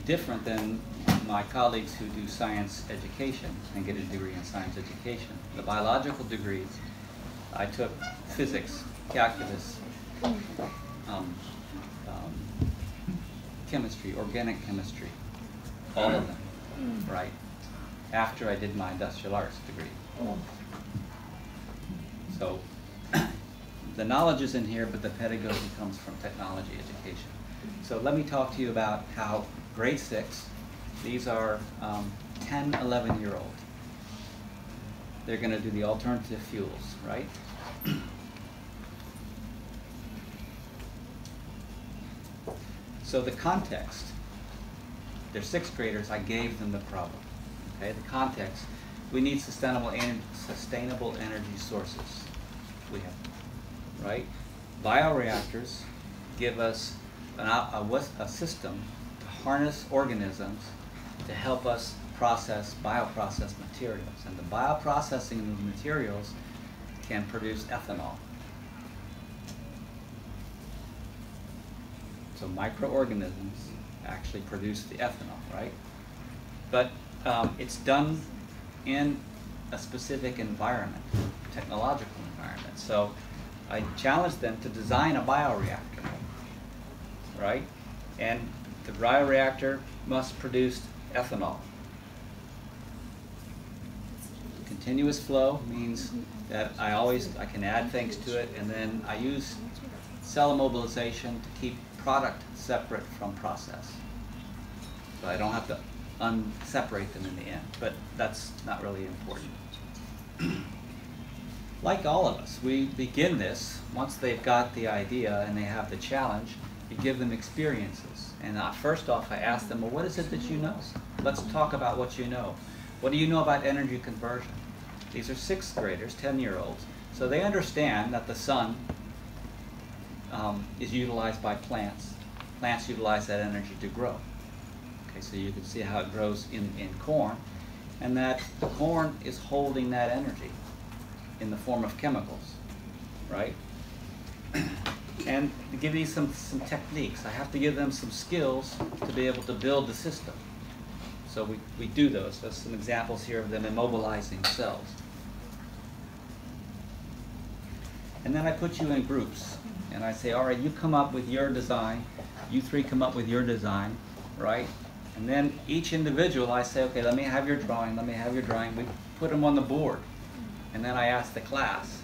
different than my colleagues who do science education and get a degree in science education. The biological degrees, I took physics, calculus, chemistry, organic chemistry, all of them, right? After I did my industrial arts degree. So the knowledge is in here, but the pedagogy comes from technology education. So let me talk to you about how grade 6, these are 10, 11-year-old. They're going to do the alternative fuels, right? So the context, they're 6th graders, I gave them the problem. Okay, the context, we need sustainable energy sources. We have, right? Bioreactors give us a system to harness organisms to help us bioprocess materials. And the bioprocessing of the materials can produce ethanol. So microorganisms actually produce the ethanol, right? But it's done in a specific environment, technological environment. So I challenged them to design a bioreactor, right? And the bioreactor must produce ethanol. Continuous flow means that I can add things to it, and then I use cell immobilization to keep product separate from process. So I don't have to separate them in the end, but that's not really important. Like all of us, we begin this, once they've got the idea and they have the challenge, you give them experiences. And first off, I ask them, well, what is it that you know? Let's talk about what you know. What do you know about energy conversion? These are 6th graders, 10-year-olds. So they understand that the sun is utilized by plants. Plants utilize that energy to grow. Okay, so you can see how it grows in corn, and that the corn is holding that energy in the form of chemicals, right? And to give you some techniques, I have to give them some skills to be able to build the system. So we do those. There's some examples here of them immobilizing cells. And then I put you in groups, and I say, all right, you come up with your design, you 3 come up with your design, right? And then each individual, I say, okay, let me have your drawing, let me have your drawing. We put them on the board. And then I ask the class,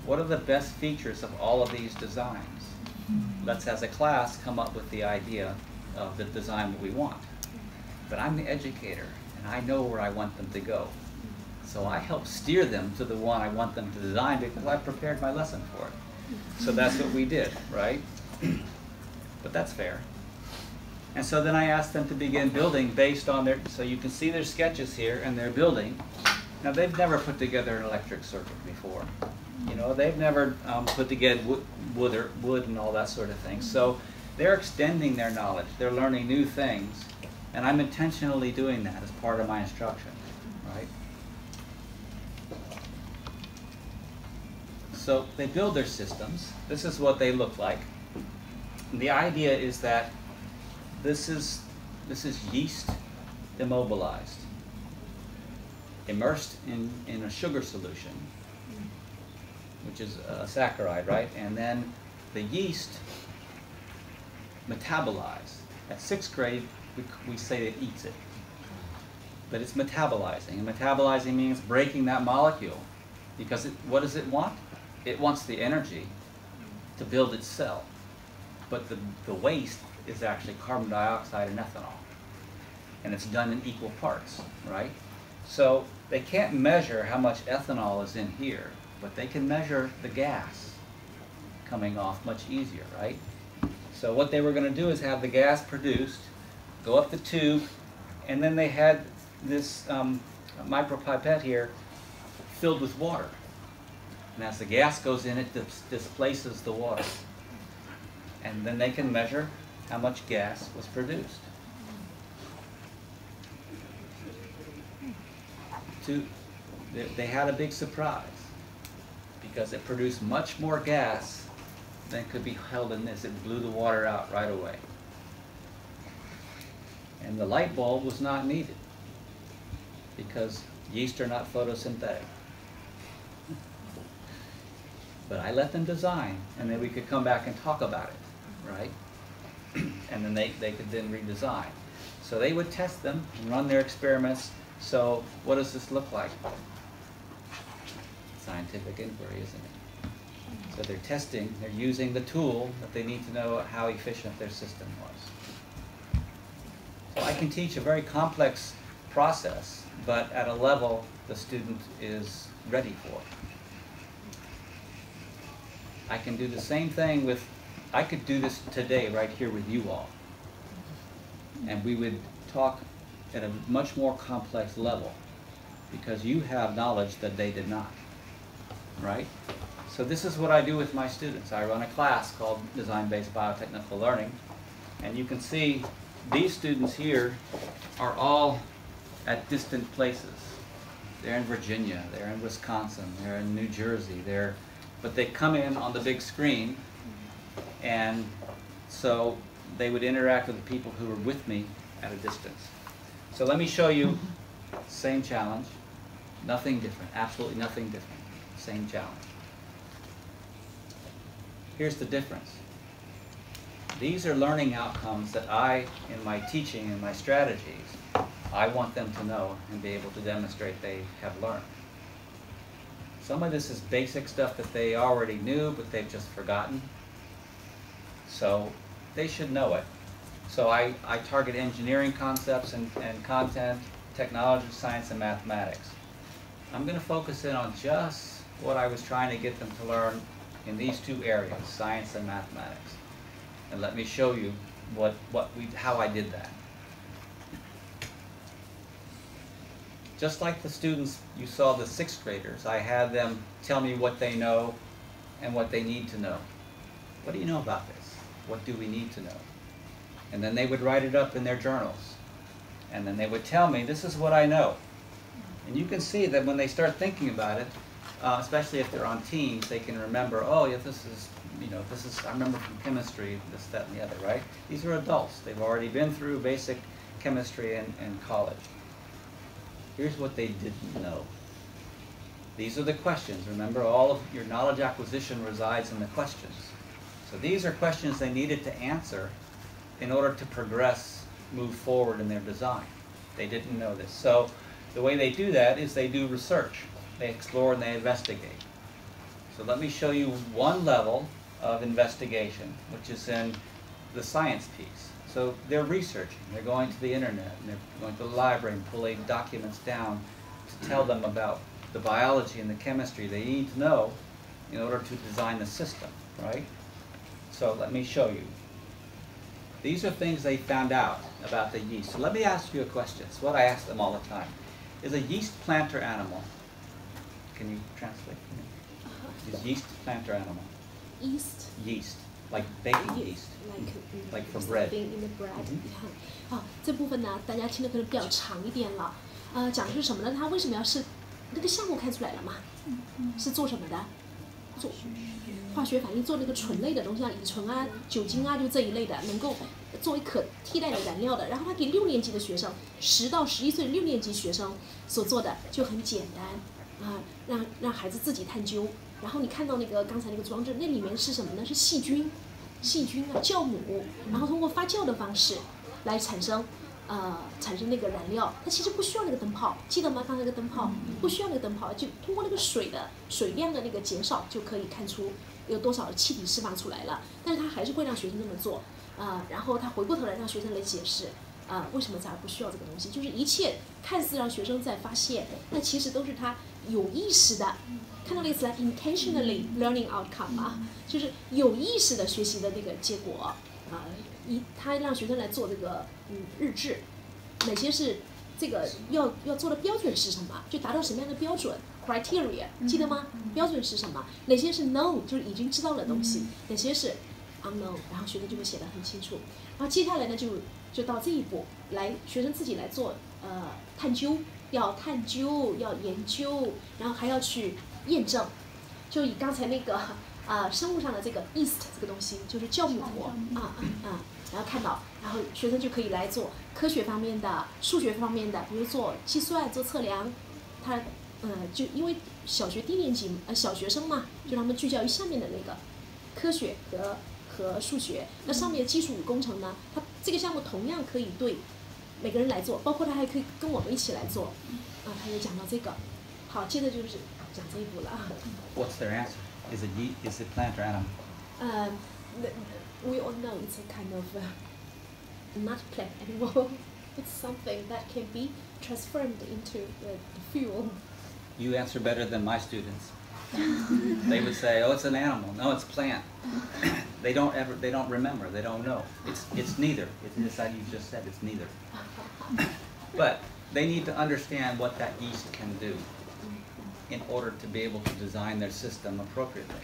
what are the best features of all of these designs? Let's, as a class, come up with the idea of the design that we want. But I'm the educator, and I know where I want them to go. So I help steer them to the one I want them to design because I prepared my lesson for it. So that's what we did, right? But that's fair. And so then I asked them to begin building based on their, so you can see their sketches here and they're building. Now they've never put together an electric circuit before. You know, they've never put together wood and all that sort of thing. So they're extending their knowledge. They're learning new things. And I'm intentionally doing that as part of my instruction, right? So they build their systems. This is what they look like. And the idea is that this is yeast immobilized, immersed in a sugar solution, which is a saccharide, right? And then the yeast metabolized. At 6th grade, we say it eats it. but it's metabolizing. And metabolizing means breaking that molecule. Because what does it want? It wants the energy to build its cell. But the waste is actually carbon dioxide and ethanol. And it's done in equal parts, right? So they can't measure how much ethanol is in here, but they can measure the gas coming off much easier, right? So what they were going to do is have the gas produced, go up the tube, and then they had this micropipette here filled with water. And as the gas goes in, it displaces the water. And then they can measure how much gas was produced. They had a big surprise because it produced much more gas than could be held in this. It blew the water out right away. And the light bulb was not needed because yeast are not photosynthetic. But I let them design, and then we could come back and talk about it, right? And then they could then redesign. So they would test them and run their experiments. So what does this look like? Scientific inquiry, isn't it? So they're testing, they're using the tool that they need to know how efficient their system was. So I can teach a very complex process, but at a level the student is ready for. I can do the same thing with, I could do this today right here with you all. And we would talk at a much more complex level because you have knowledge that they did not, right? So this is what I do with my students. I run a class called Design-Based Biotechnical Learning, and you can see these students here are all at distant places. They're in Virginia, they're in Wisconsin, they're in New Jersey, but they come in on the big screen, and so they would interact with the people who were with me at a distance. So let me show you, same challenge, nothing different, absolutely nothing different, same challenge. Here's the difference. These are learning outcomes that I, in my teaching and my strategies, I want them to know and be able to demonstrate they have learned. Some of this is basic stuff that they already knew, but they've just forgotten. So they should know it. So I target engineering concepts and content, technology, science, and mathematics. I'm going to focus in on just what I was trying to get them to learn in these two areas, science and mathematics. And let me show you how I did that. Just like the students, you saw the 6th graders, I had them tell me what they know and what they need to know. What do you know about this? What do we need to know? And then they would write it up in their journals. And then they would tell me, this is what I know. And you can see that when they start thinking about it, especially if they're on teams, they can remember, oh yeah, this is, I remember from chemistry, this, that, and the other, right? These are adults. They've already been through basic chemistry in college. Here's what they didn't know. These are the questions. Remember, all of your knowledge acquisition resides in the questions. So these are questions they needed to answer in order to progress, move forward in their design. They didn't know this. So the way they do that is they do research. They explore and they investigate. So let me show you one level of investigation, which is in the science piece. So they're researching, they're going to the internet, and they're going to the library and pulling documents down to tell them about the biology and the chemistry they need to know in order to design the system, right? So let me show you. These are things they found out about the yeast. So let me ask you a question. It's what I ask them all the time. Is a yeast plant or animal? Can you translate for me? Is yeast plant or animal? Yeast. Yeast, like baking yeast. Like for bread. In the bread. 好，这部分呢，大家听的可能比较长一点了。讲的是什么呢？它为什么要是那个项目看出来了嘛？是做什么的？做化学反应，做那个醇类的东西，像乙醇啊、酒精啊，就这一类的，能够作为可替代的燃料的。然后他给6年级的学生，10到11岁的6年级学生所做的就很简单啊，让孩子自己探究。然后你看到那个刚才那个装置，那里面是什么呢？是细菌啊，酵母，然后通过发酵的方式来产生产生那个燃料，它其实不需要那个灯泡，记得吗？刚才那个灯泡不需要那个灯泡，就通过那个水量的那个减少就可以看出有多少气体释放出来了。但是他还是会让学生这么做，然后他回过头来让学生来解释，为什么咱不需要这个东西？就是一切看似让学生在发现，但其实都是他有意识的。看到那个词来 intentionally learning outcome 啊，就是有意识的学习的那个结果他让学生来做这个日志，哪些是这个要做的标准是什么？就达到什么样的标准 criteria 记得吗？标准是什么？哪些是 known 就是已经知道的东西，哪些是 unknown， 然后学生就会写得很清楚。然后接下来呢就到这一步，来学生自己来做探究，要研究，然后还要去验证。就以刚才那个生物上的这个 yeast 这个东西，就是酵母然后看到，然后学生就可以来做科学方面的、数学方面的，比如做计算、做测量。他就因为小学低年级小学生嘛，就让他们聚焦于下面的那个科学和数学。那上面的基础与工程呢，它这个项目同样可以对每个人来做，包括他还可以跟我们一起来做。他也讲到这个。好，接着就是讲这一步了。What's their answer? Is it plant or animal? We all know it's a kind of not plant animal. It's something that can be transformed into the fuel. You answer better than my students. They would say, "Oh, it's an animal." No, it's plant. They don't remember. They don't know. It's neither. It's like you just said. It's neither. But they need to understand what that yeast can do in order to be able to design their system appropriately.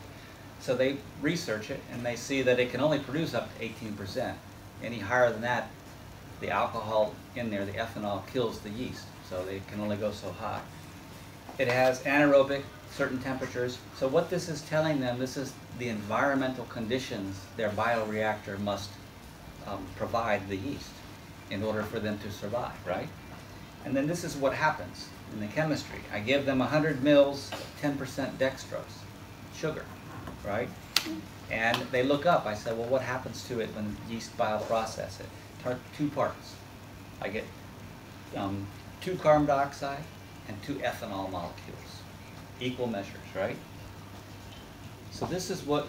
So they research it and they see that it can only produce up to 18%. Any higher than that, the alcohol in there, the ethanol, kills the yeast. So they can only go so high. It has anaerobic, certain temperatures. So what this is telling them, this is the environmental conditions their bioreactor must provide the yeast in order for them to survive, right? And then this is what happens in the chemistry. I give them 100 mils, 10% dextrose, sugar, right? And they look up. I say, well, what happens to it when yeast bioprocess it? 2 parts. I get 2 carbon dioxide and 2 ethanol molecules, equal measures, right? So this is what,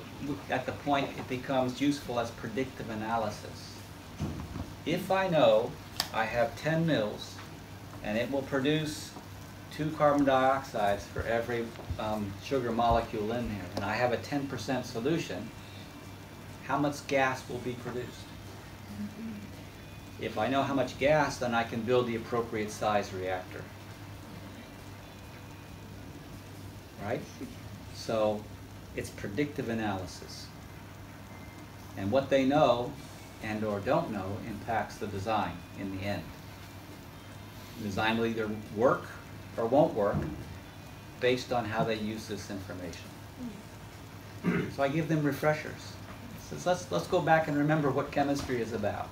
at the point it becomes useful as predictive analysis. If I know I have 10 mils and it will produce 2 carbon dioxides for every sugar molecule in there, and I have a 10% solution, how much gas will be produced? If I know how much gas, then I can build the appropriate size reactor. Right? So it's predictive analysis. And what they know and or don't know impacts the design in the end. The design will either work or won't work based on how they use this information. So I give them refreshers. So let's go back and remember what chemistry is about.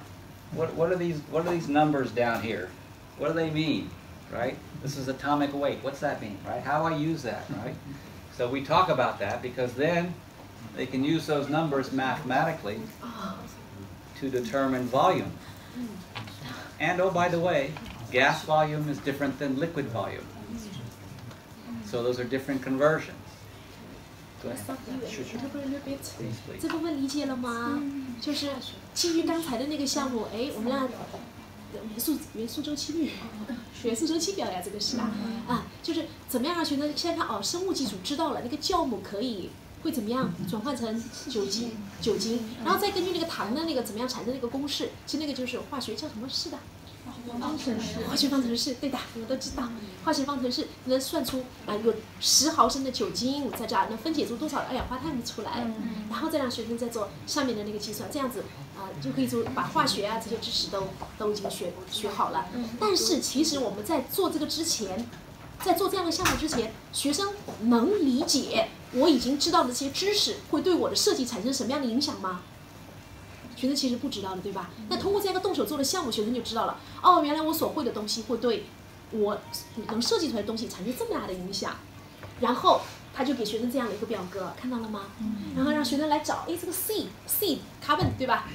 What are these numbers down here? What do they mean? Right? This is atomic weight. What's that mean? Right? How do I use that? Right? So we talk about that because then they can use those numbers mathematically to determine volume. And oh, by the way, gas volume is different than liquid volume. So those are different conversions. Go ahead. Please, please. 这部分理解了吗？就是基于刚才的那个项目，我们让元素周期率，元素周期表呀，这个是就是怎么样让学生现在看生物基础知道了，那个酵母会怎么样转换成酒精，然后再根据那个糖的那个怎么样产生那个公式，其实那个就是化学叫什么式的？化学方程式，对的，你们都知道。化学方程式能算出有10毫升的酒精在这儿，能分解出多少二氧化碳出来，然后再让学生再做上面的那个计算，这样子就可以把化学这些知识都已经学好了。但是其实我们在做这个之前，在做这样的项目之前，学生能理解我已经知道的这些知识会对我的设计产生什么样的影响吗？学生其实不知道的，对吧？那通过这样一个动手做的项目，学生就知道了。哦，原来我所会的东西会对我能设计出来的东西产生这么大的影响。然后他就给学生这样的一个表格，看到了吗？然后让学生来找，这个 seed carbon 对吧？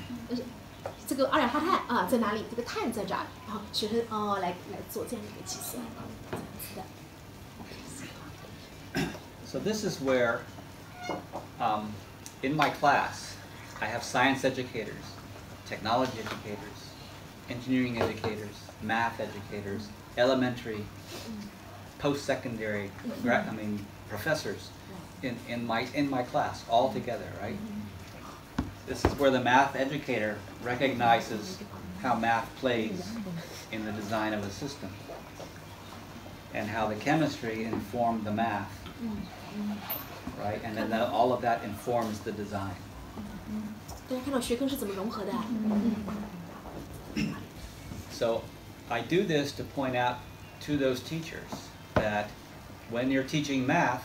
这个二氧化碳啊在哪里？这个碳在这儿，然后学生来做这样一个计算，这样子的。So this is where, in my class, I have science educators, technology educators, engineering educators, math educators, elementary, post-secondary, professors in my class all together, right? This is where the math educator recognizes how math plays in the design of a system and how the chemistry informed the math, right? And then all of that informs the design. 大家看到学科是怎么融合的。So I do this to point out to those teachers that when you're teaching math,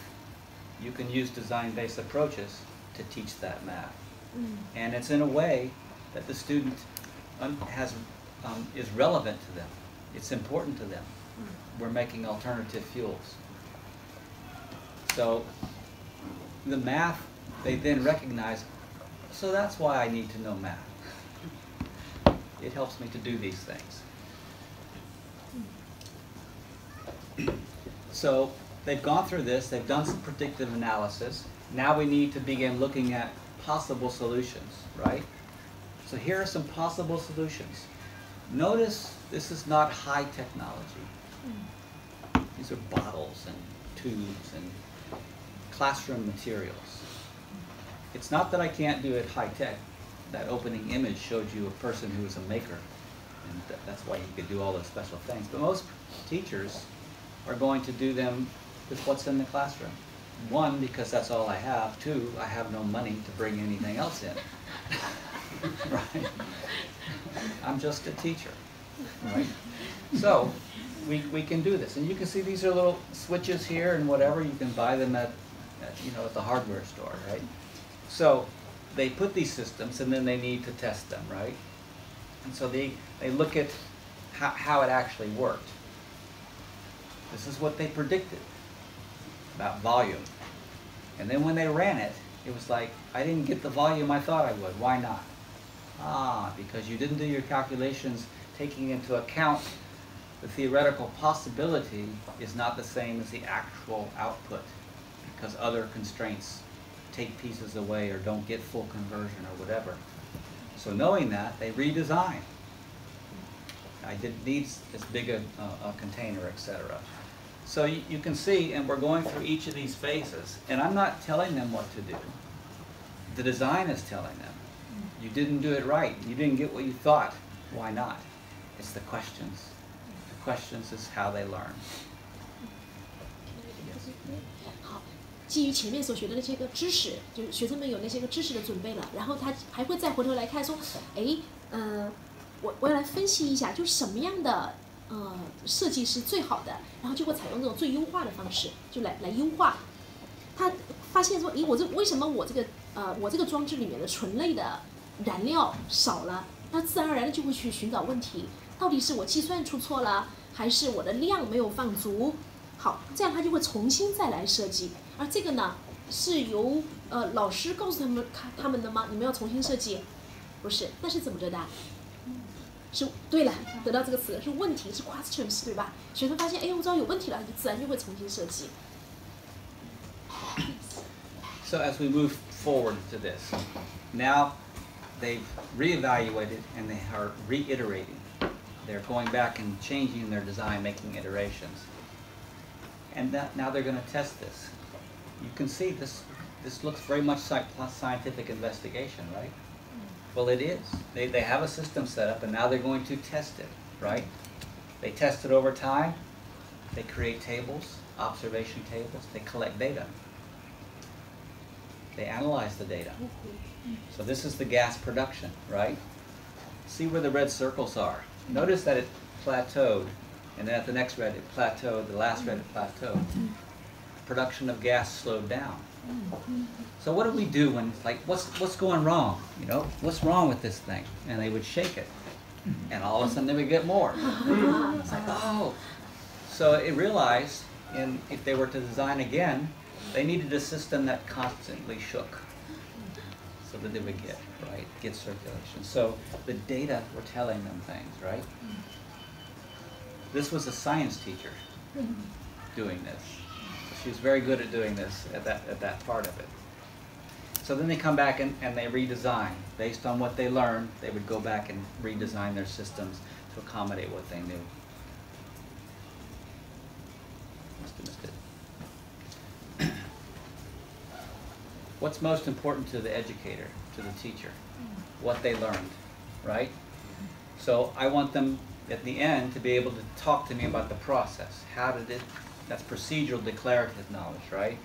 you can use design-based approaches to teach that math. And it's in a way that the student is relevant to them. It's important to them. We're making alternative fuels. So the math, they then recognize, so that's why I need to know math. It helps me to do these things. So they've gone through this, they've done some predictive analysis. Now we need to begin looking at possible solutions, right? So here are some possible solutions. Notice this is not high technology. These are bottles and tubes and classroom materials. It's not that I can't do it high tech. That opening image showed you a person who was a maker, and that's why he could do all those special things. But most teachers are going to do them with what's in the classroom. One, because that's all I have. Two, I have no money to bring anything else in. Right? I'm just a teacher, right? So we can do this, and you can see these are little switches here and whatever. You can buy them at the hardware store, right? So they put these systems, and then they need to test them, right? And so they look at how it actually worked. This is what they predicted about volume. And then when they ran it, it was like, I didn't get the volume I thought I would. Why not? Because you didn't do your calculations taking into account the theoretical possibility is not the same as the actual output, because other constraints take pieces away or don't get full conversion or whatever. So knowing that, they redesign. I didn't need as big a container, etc. So you can see, and we're going through each of these phases, and I'm not telling them what to do. The design is telling them. You didn't do it right. You didn't get what you thought. Why not? It's the questions. The questions is how they learn. 好，基于前面所学的那些个知识，就是学生们有那些个知识的准备了，然后他还会再回头来看说，我要来分析一下，就是什么样的设计是最好的，然后就会采用这种最优化的方式，就来优化。他发现说，为什么我这个装置里面的醇类的燃料少了？那自然而然的就会去寻找问题，到底是我计算出错了，还是我的量没有放足？好，这样他就会重新再来设计。而这个呢，是由老师告诉他们的吗？你们要重新设计？不是，那是怎么着的？是对了，得到这个词是问题，是 questions， 对吧？学生发现，我知道有问题了，就自然就会重新设计。So as we move forward to this, now they've reevaluated and they are reiterating. They're going back and changing their design, making iterations. And now they're going to test this. You can see this looks very much like scientific investigation, right? Well, it is. They have a system set up, and now they're going to test it, right? They test it over time. They create tables, observation tables. They collect data. They analyze the data. So this is the gas production, right? See where the red circles are. Notice that it plateaued, and then at the next red it plateaued, the last red it plateaued. Production of gas slowed down. So what do we do when it's like, what's going wrong? What's wrong with this thing? And they would shake it, and all of a sudden they would get more. It's like, oh. So it realized, if they were to design again, they needed a system that constantly shook. so that they would get circulation. So the data were telling them things, right? This was a science teacher doing this. She was very good at doing this at that part of it. So then they come back and they redesign. Based on what they learned, they would go back and redesign their systems to accommodate what they knew. Must have missed it. What's most important to the educator, to the teacher? What they learned, right? So I want them at the end to be able to talk to me about the process. How did it, that's procedural declarative knowledge, right?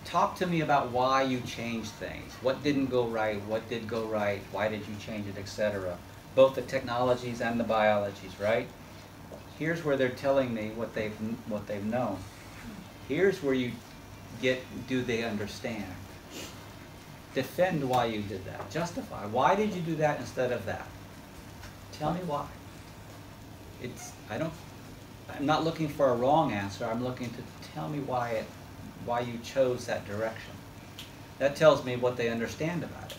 Talk to me about why you changed things. What didn't go right? What did go right? Why did you change it, etc. Both the technologies and the biologies, right? Here's where they're telling me what they've known. Here's where you get, do they understand? Defend why you did that. Justify. Why did you do that instead of that? Tell me why. I'm not looking for a wrong answer. I'm looking to tell me why you chose that direction. That tells me what they understand about it.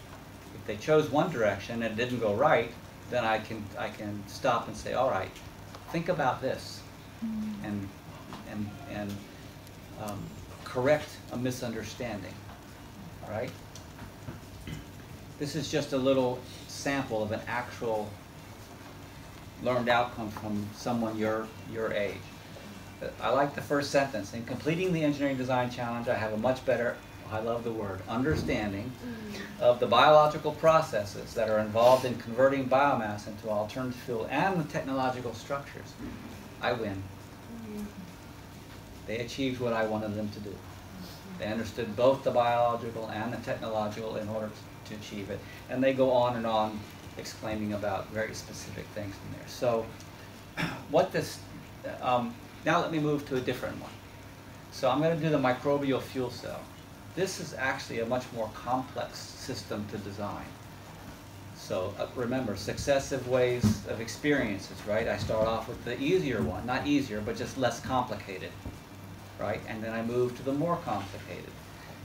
If they chose one direction and it didn't go right, then I can stop and say, all right, think about this, and correct a misunderstanding, right? This is just a little sample of an actual learned outcome from someone your age. I like the first sentence. In completing the engineering design challenge, I have a much better, I love the word, understanding of the biological processes that are involved in converting biomass into alternative fuel and the technological structures. I win. They achieved what I wanted them to do. They understood both the biological and the technological in order to achieve it. And they go on and on explaining about very specific things in there. So what this, now let me move to a different one. So I'm going to do the microbial fuel cell. This is actually a much more complex system to design. So remember, successive ways of experiences, right? I start off with the easier one, not easier, but just less complicated, right? And then I move to the more complicated,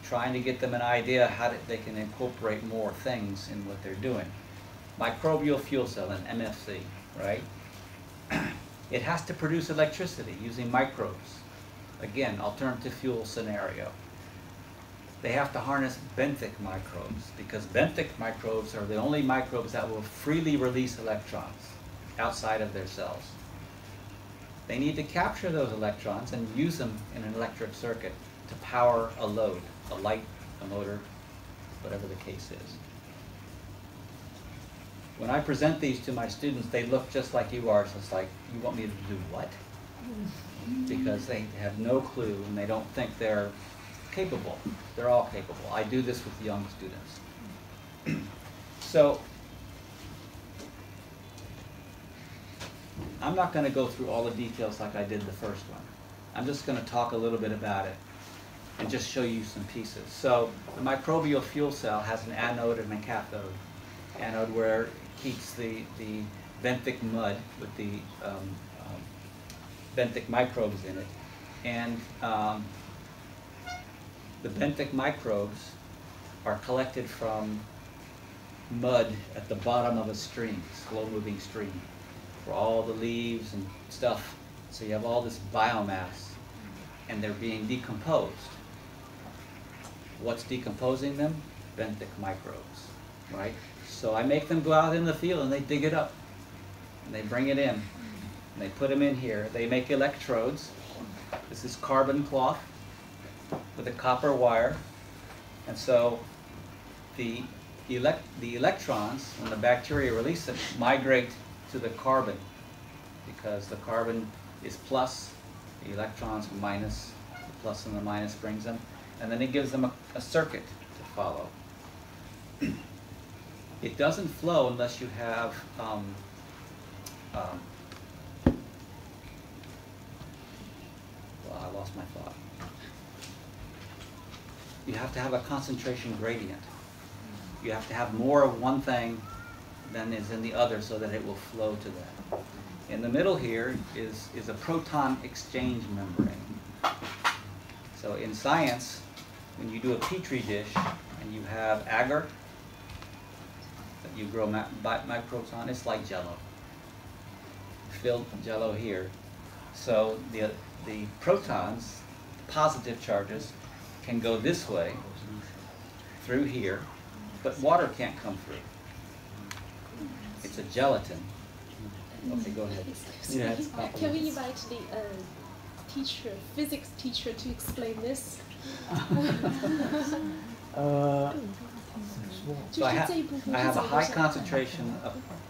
trying to get them an idea how they can incorporate more things in what they're doing. Microbial fuel cell, an MFC, right? It has to produce electricity using microbes. Again, alternative fuel scenario. They have to harness benthic microbes because benthic microbes are the only microbes that will freely release electrons outside of their cells. They need to capture those electrons and use them in an electric circuit to power a load, a light, a motor, whatever the case is. When I present these to my students, they look just like you are. So it's like, you want me to do what? Because they have no clue and they don't think they're capable. They're all capable. I do this with young students. So I'm not going to go through all the details like I did the first one. I'm just going to talk a little bit about it and just show you some pieces. So the microbial fuel cell has an anode and a cathode. Anode where it keeps the benthic mud with the benthic microbes in it. And the benthic microbes are collected from mud at the bottom of a stream, slow-moving stream, for all the leaves and stuff. So you have all this biomass, and they're being decomposed. What's decomposing them? Benthic microbes, right? So I make them go out in the field and they dig it up, and they bring it in, and they put them in here. They make electrodes. This is carbon cloth with a copper wire, and so the electrons, when the bacteria release them, migrate to the carbon because the carbon is plus, the electrons are minus, the plus and the minus brings them, and then it gives them a circuit to follow. It doesn't flow unless you have well, I lost my thought. You have to have a concentration gradient. You have to have more of one thing than is in the other so that it will flow to that. In the middle here is a proton exchange membrane. So in science, when you do a petri dish and you have agar that you grow microbes on, it's like Jello. Filled Jello here. So the protons, positive charges, can go this way through here, but water can't come through. It's a gelatin. Okay, go ahead. Yeah, can we invite the teacher, physics teacher, to explain this? So I have a high concentration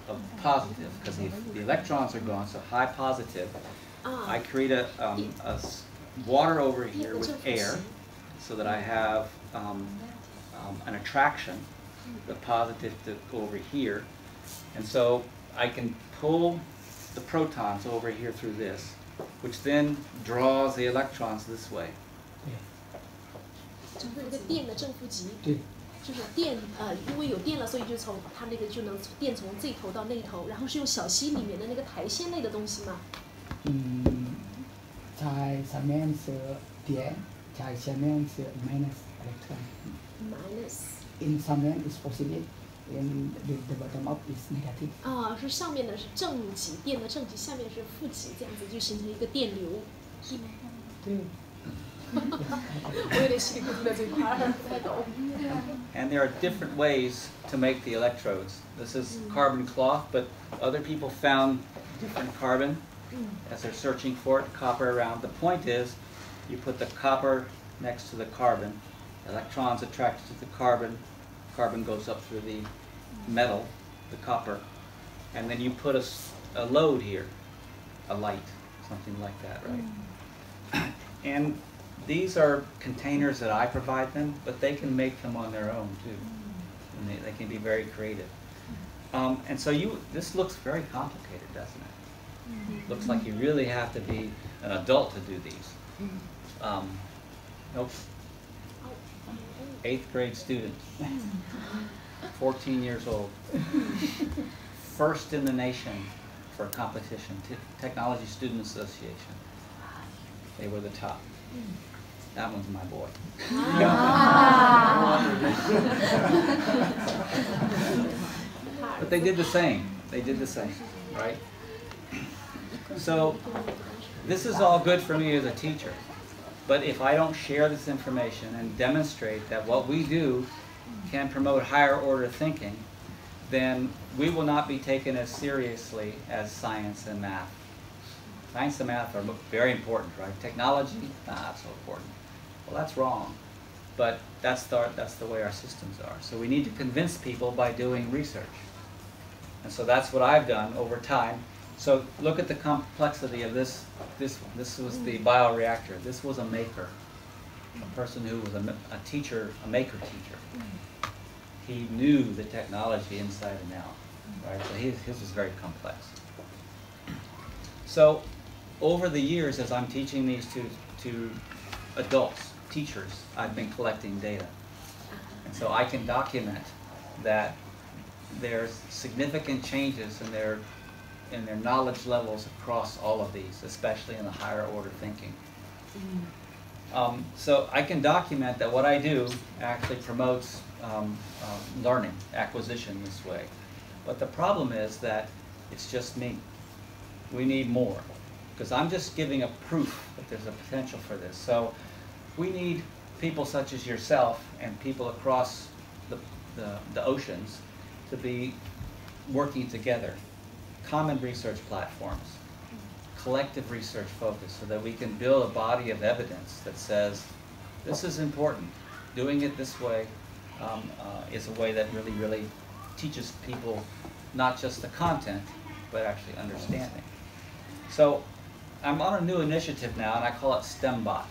of positive, because the electrons are gone, so high positive. I create a water over here with air, so that I have an attraction, the positive to go over here. And so I can pull the protons over here through this, which then draws the electrons this way. 就是一个电的正负极，就是电因为有电了，所以就从它那个就能电从这头到那头，然后是用小溪里面的那个台线类的东西嘛。ใช้สามเหลี่ยมเสือเดียใช้สามเหลี่ยมเสือ minus electron. Minus. In สามเหลี่ยม is positive. In the bottom up is negative. 是上面的是正极，电的正极，下面是负极，这样子就形成一个电流。我有点稀里糊涂在这块儿，不太懂。And there are different ways to make the electrodes. This is carbon cloth, but other people found different carbon as they're searching for it, copper around. The point is, you put the copper next to the carbon, electrons attracted to the carbon, carbon goes up through the metal, the copper, and then you put a load here, a light, something like that, right? And these are containers that I provide them, but they can make them on their own too. And they can be very creative. And so this looks very complicated, doesn't it? Looks like you really have to be an adult to do these. Nope. 8th grade student, 14 years old, first in the nation for a competition, Technology Student Association. They were the top. That one's my boy. But they did the same. They did the same, right? So this is all good for me as a teacher. But if I don't share this information and demonstrate that what we do can promote higher order thinking, then we will not be taken as seriously as science and math. Science and math are very important, right? Technology, not so important. Well, that's wrong. But that's the way our systems are. So we need to convince people by doing research. And so that's what I've done over time. So look at the complexity of this. This was the bioreactor. This was a maker, a person who was a teacher, a maker teacher. He knew the technology inside and out, right? So his was very complex. So over the years, as I'm teaching these to adults, teachers, I've been collecting data. And so I can document that there's significant changes in their knowledge levels across all of these, especially in the higher order thinking. So I can document that what I do actually promotes learning, acquisition this way. But the problem is that it's just me. We need more, because I'm just giving a proof that there's a potential for this. So we need people such as yourself and people across the oceans to be working together. Common research platforms, collective research focus, so that we can build a body of evidence that says this is important. Doing it this way is a way that really, really teaches people not just the content, but actually understanding. So I'm on a new initiative now, and I call it STEMbot.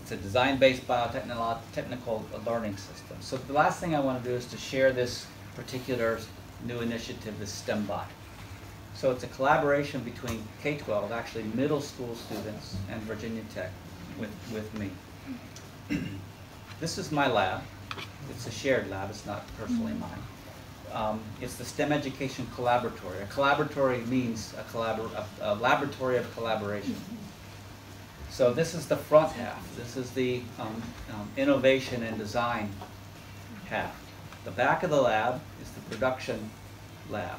It's a design-based biotechnical learning system. So the last thing I want to do is to share this particular new initiative, the STEMbot. So it's a collaboration between K-12, actually middle school students, and Virginia Tech with me. This is my lab. It's a shared lab. It's not personally mine. It's the STEM Education Collaboratory. A collaboratory means a laboratory of collaboration. So this is the front half. This is the innovation and design half. The back of the lab is the production lab,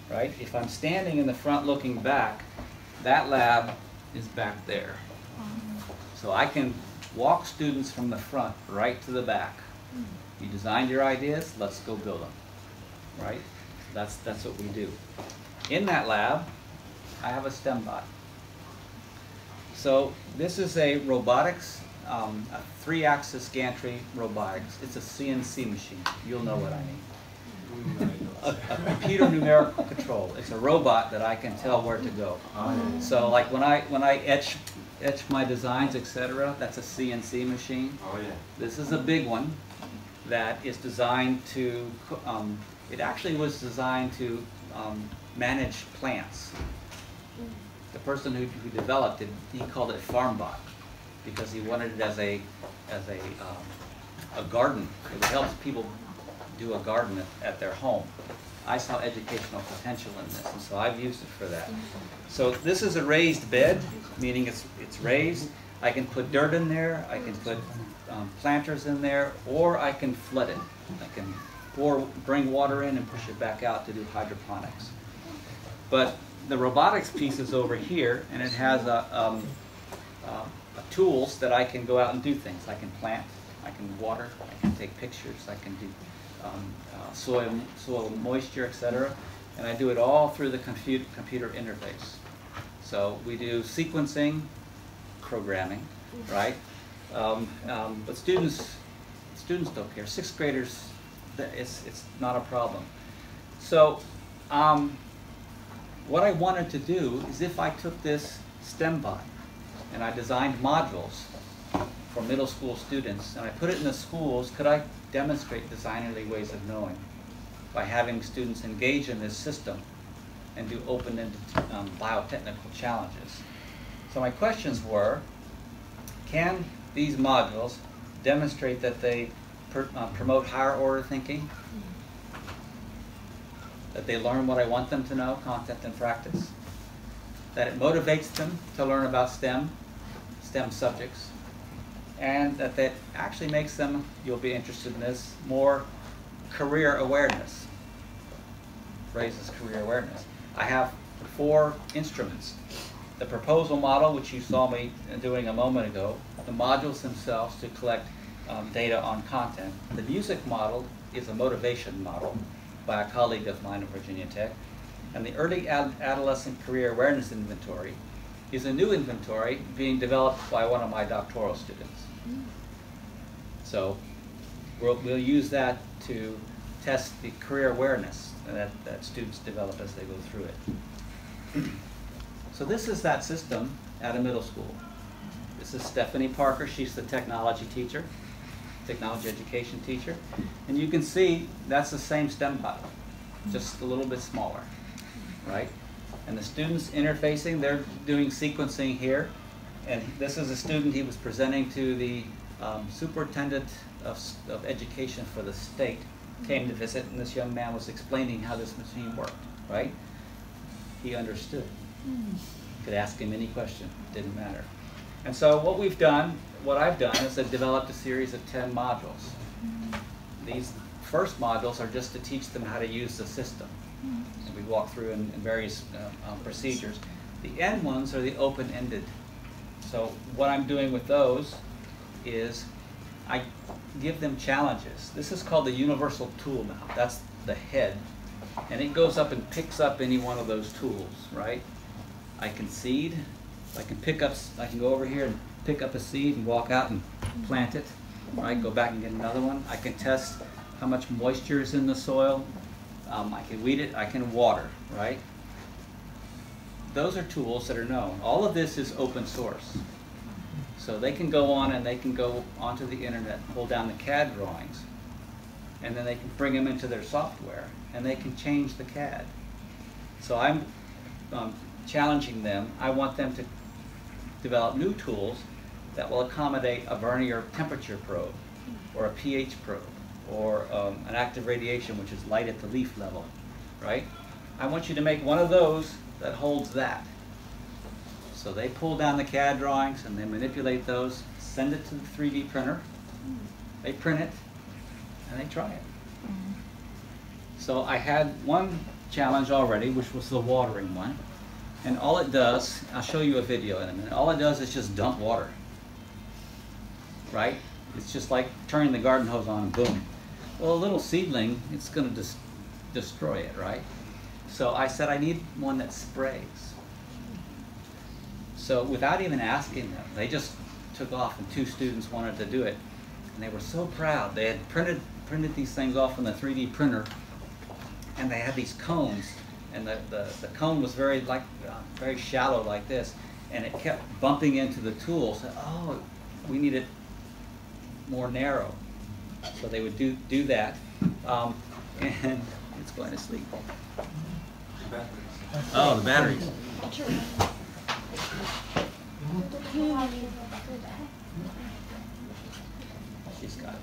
right? If I'm standing in the front looking back, that lab is back there. So I can walk students from the front right to the back. You designed your ideas, let's go build them, right? That's what we do. In that lab, I have a STEM bot. So this is a robotics, a 3-axis gantry robotics. It's a CNC machine. You'll know what I mean. A computer numerical control. It's a robot that I can tell where to go. So like when I etch my designs, etc., that's a CNC machine. This is a big one that is designed to, it actually was designed to manage plants. The person who developed it, he called it FarmBot because he wanted it as a garden. It helps people do a garden at their home. I saw educational potential in this, and so I've used it for that. So this is a raised bed, meaning it's raised. I can put dirt in there, I can put planters in there, or I can flood it. I can bring water in and push it back out to do hydroponics. But the robotics piece is over here, and it has tools that I can go out and do things. I can plant, I can water, I can take pictures, I can do soil moisture, etc. And I do it all through the computer interface. So we do sequencing, programming, right? But students don't care. 6th graders, it's not a problem. So what I wanted to do is if I took this STEM bot and I designed modules for middle school students and I put it in the schools, could I demonstrate designerly ways of knowing by having students engage in this system and do open-ended biotechnical challenges? So my questions were, can these modules demonstrate that they promote higher order thinking? That they learn what I want them to know, content and practice? That it motivates them to learn about STEM subjects? And that actually makes them, you'll be interested in this, more career awareness. Raises career awareness. I have 4 instruments. The proposal model, which you saw me doing a moment ago, the modules themselves to collect data on content. The music model is a motivation model by a colleague of mine at Virginia Tech. And the Early Adolescent Career Awareness Inventory is a new inventory being developed by one of my doctoral students. So we'll use that to test the career awareness that students develop as they go through it. So this is that system at a middle school. This is Stephanie Parker. She's the technology teacher, technology education teacher. And you can see that's the same STEM bot, just a little bit smaller, right? And the students interfacing, they're doing sequencing here. And this is a student, he was presenting to the superintendent of education for the state, came to visit, and this young man was explaining how this machine worked, right? He understood. Could ask him any question, didn't matter. And so what I've done is I've developed a series of 10 modules. These first modules are just to teach them how to use the system. And we walk through in various procedures. The end ones are the open-ended. So what I'm doing with those is I give them challenges. This is called the universal tool now. That's the head. And it goes up and picks up any one of those tools, right? I can seed. I can go over here and pick up a seed and walk out and plant it, right? Go back and get another one. I can test how much moisture is in the soil. I can weed it. I can water, right? Those are tools that are known. All of this is open source. So they can go on and they can go onto the internet, pull down the CAD drawings, and then they can bring them into their software, and they can change the CAD. So I'm challenging them. I want them to develop new tools that will accommodate a vernier temperature probe, or a pH probe, or an active radiation, which is light at the leaf level, right? I want you to make one of those that holds that. So they pull down the CAD drawings and they manipulate those, send it to the 3D printer, they print it, and they try it. So I had one challenge already, which was the watering one. And all it does, I'll show you a video in a minute, all it does is just dump water. Right? It's just like turning the garden hose on and boom. Well, a little seedling, it's going to destroy it, right? So I said I need one that sprays. So without even asking them, they just took off, and 2 students wanted to do it. And they were so proud. They had printed these things off on the 3D printer, and they had these cones, and the cone was very shallow like this, and it kept bumping into the tools. Oh, we need it more narrow. So they would do that, and it's going to sleep. Oh, the batteries. She's got it.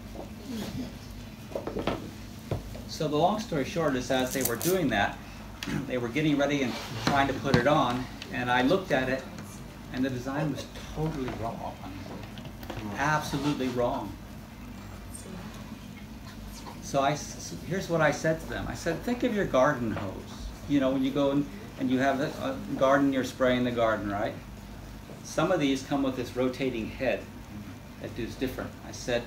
So the long story short is, as they were doing that, they were getting ready and trying to put it on, and I looked at it, and the design was totally wrong. Absolutely wrong. So here's what I said to them. I said, think of your garden hose. You know, when you go and you have a garden, you're spraying the garden, right? Some of these come with this rotating head that does different. I said,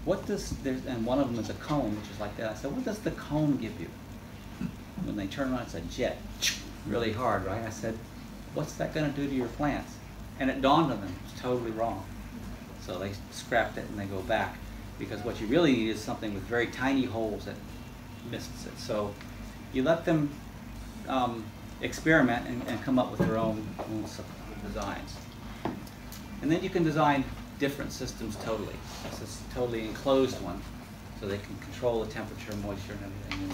what does, and one of them is a cone, which is like that. I said, what does the cone give you? When they turn around, it's a jet, really hard, right? I said, what's that going to do to your plants? And it dawned on them, it's totally wrong. So they scrapped it and they go back, because what you really need is something with very tiny holes that misses it. So you let them experiment and come up with their own designs. And then you can design different systems totally. This is a totally enclosed one, so they can control the temperature, moisture, and everything.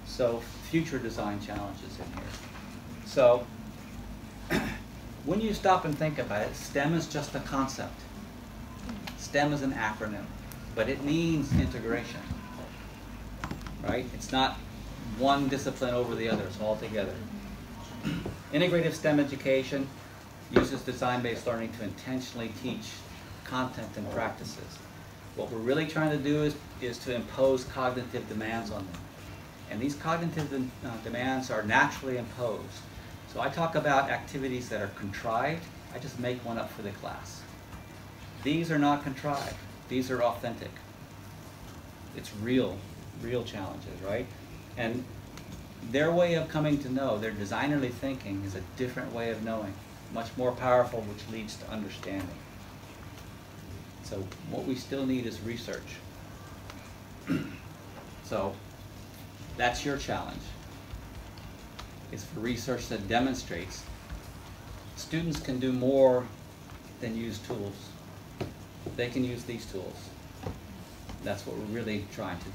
So future design challenges in here. So when you stop and think about it, STEM is just a concept. STEM is an acronym, but it means integration, right? It's not one discipline over the other, it's all together. Integrative STEM education uses design-based learning to intentionally teach content and practices. What we're really trying to do is to impose cognitive demands on them. And these cognitive demands are naturally imposed. So I talk about activities that are contrived. I just make one up for the class. These are not contrived. These are authentic. It's real challenges, right? And their way of coming to know, their designerly thinking, is a different way of knowing, much more powerful, which leads to understanding. So what we still need is research. So that's your challenge, is for research that demonstrates students can do more than use tools. They can use these tools. That's what we're really trying to do.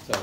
So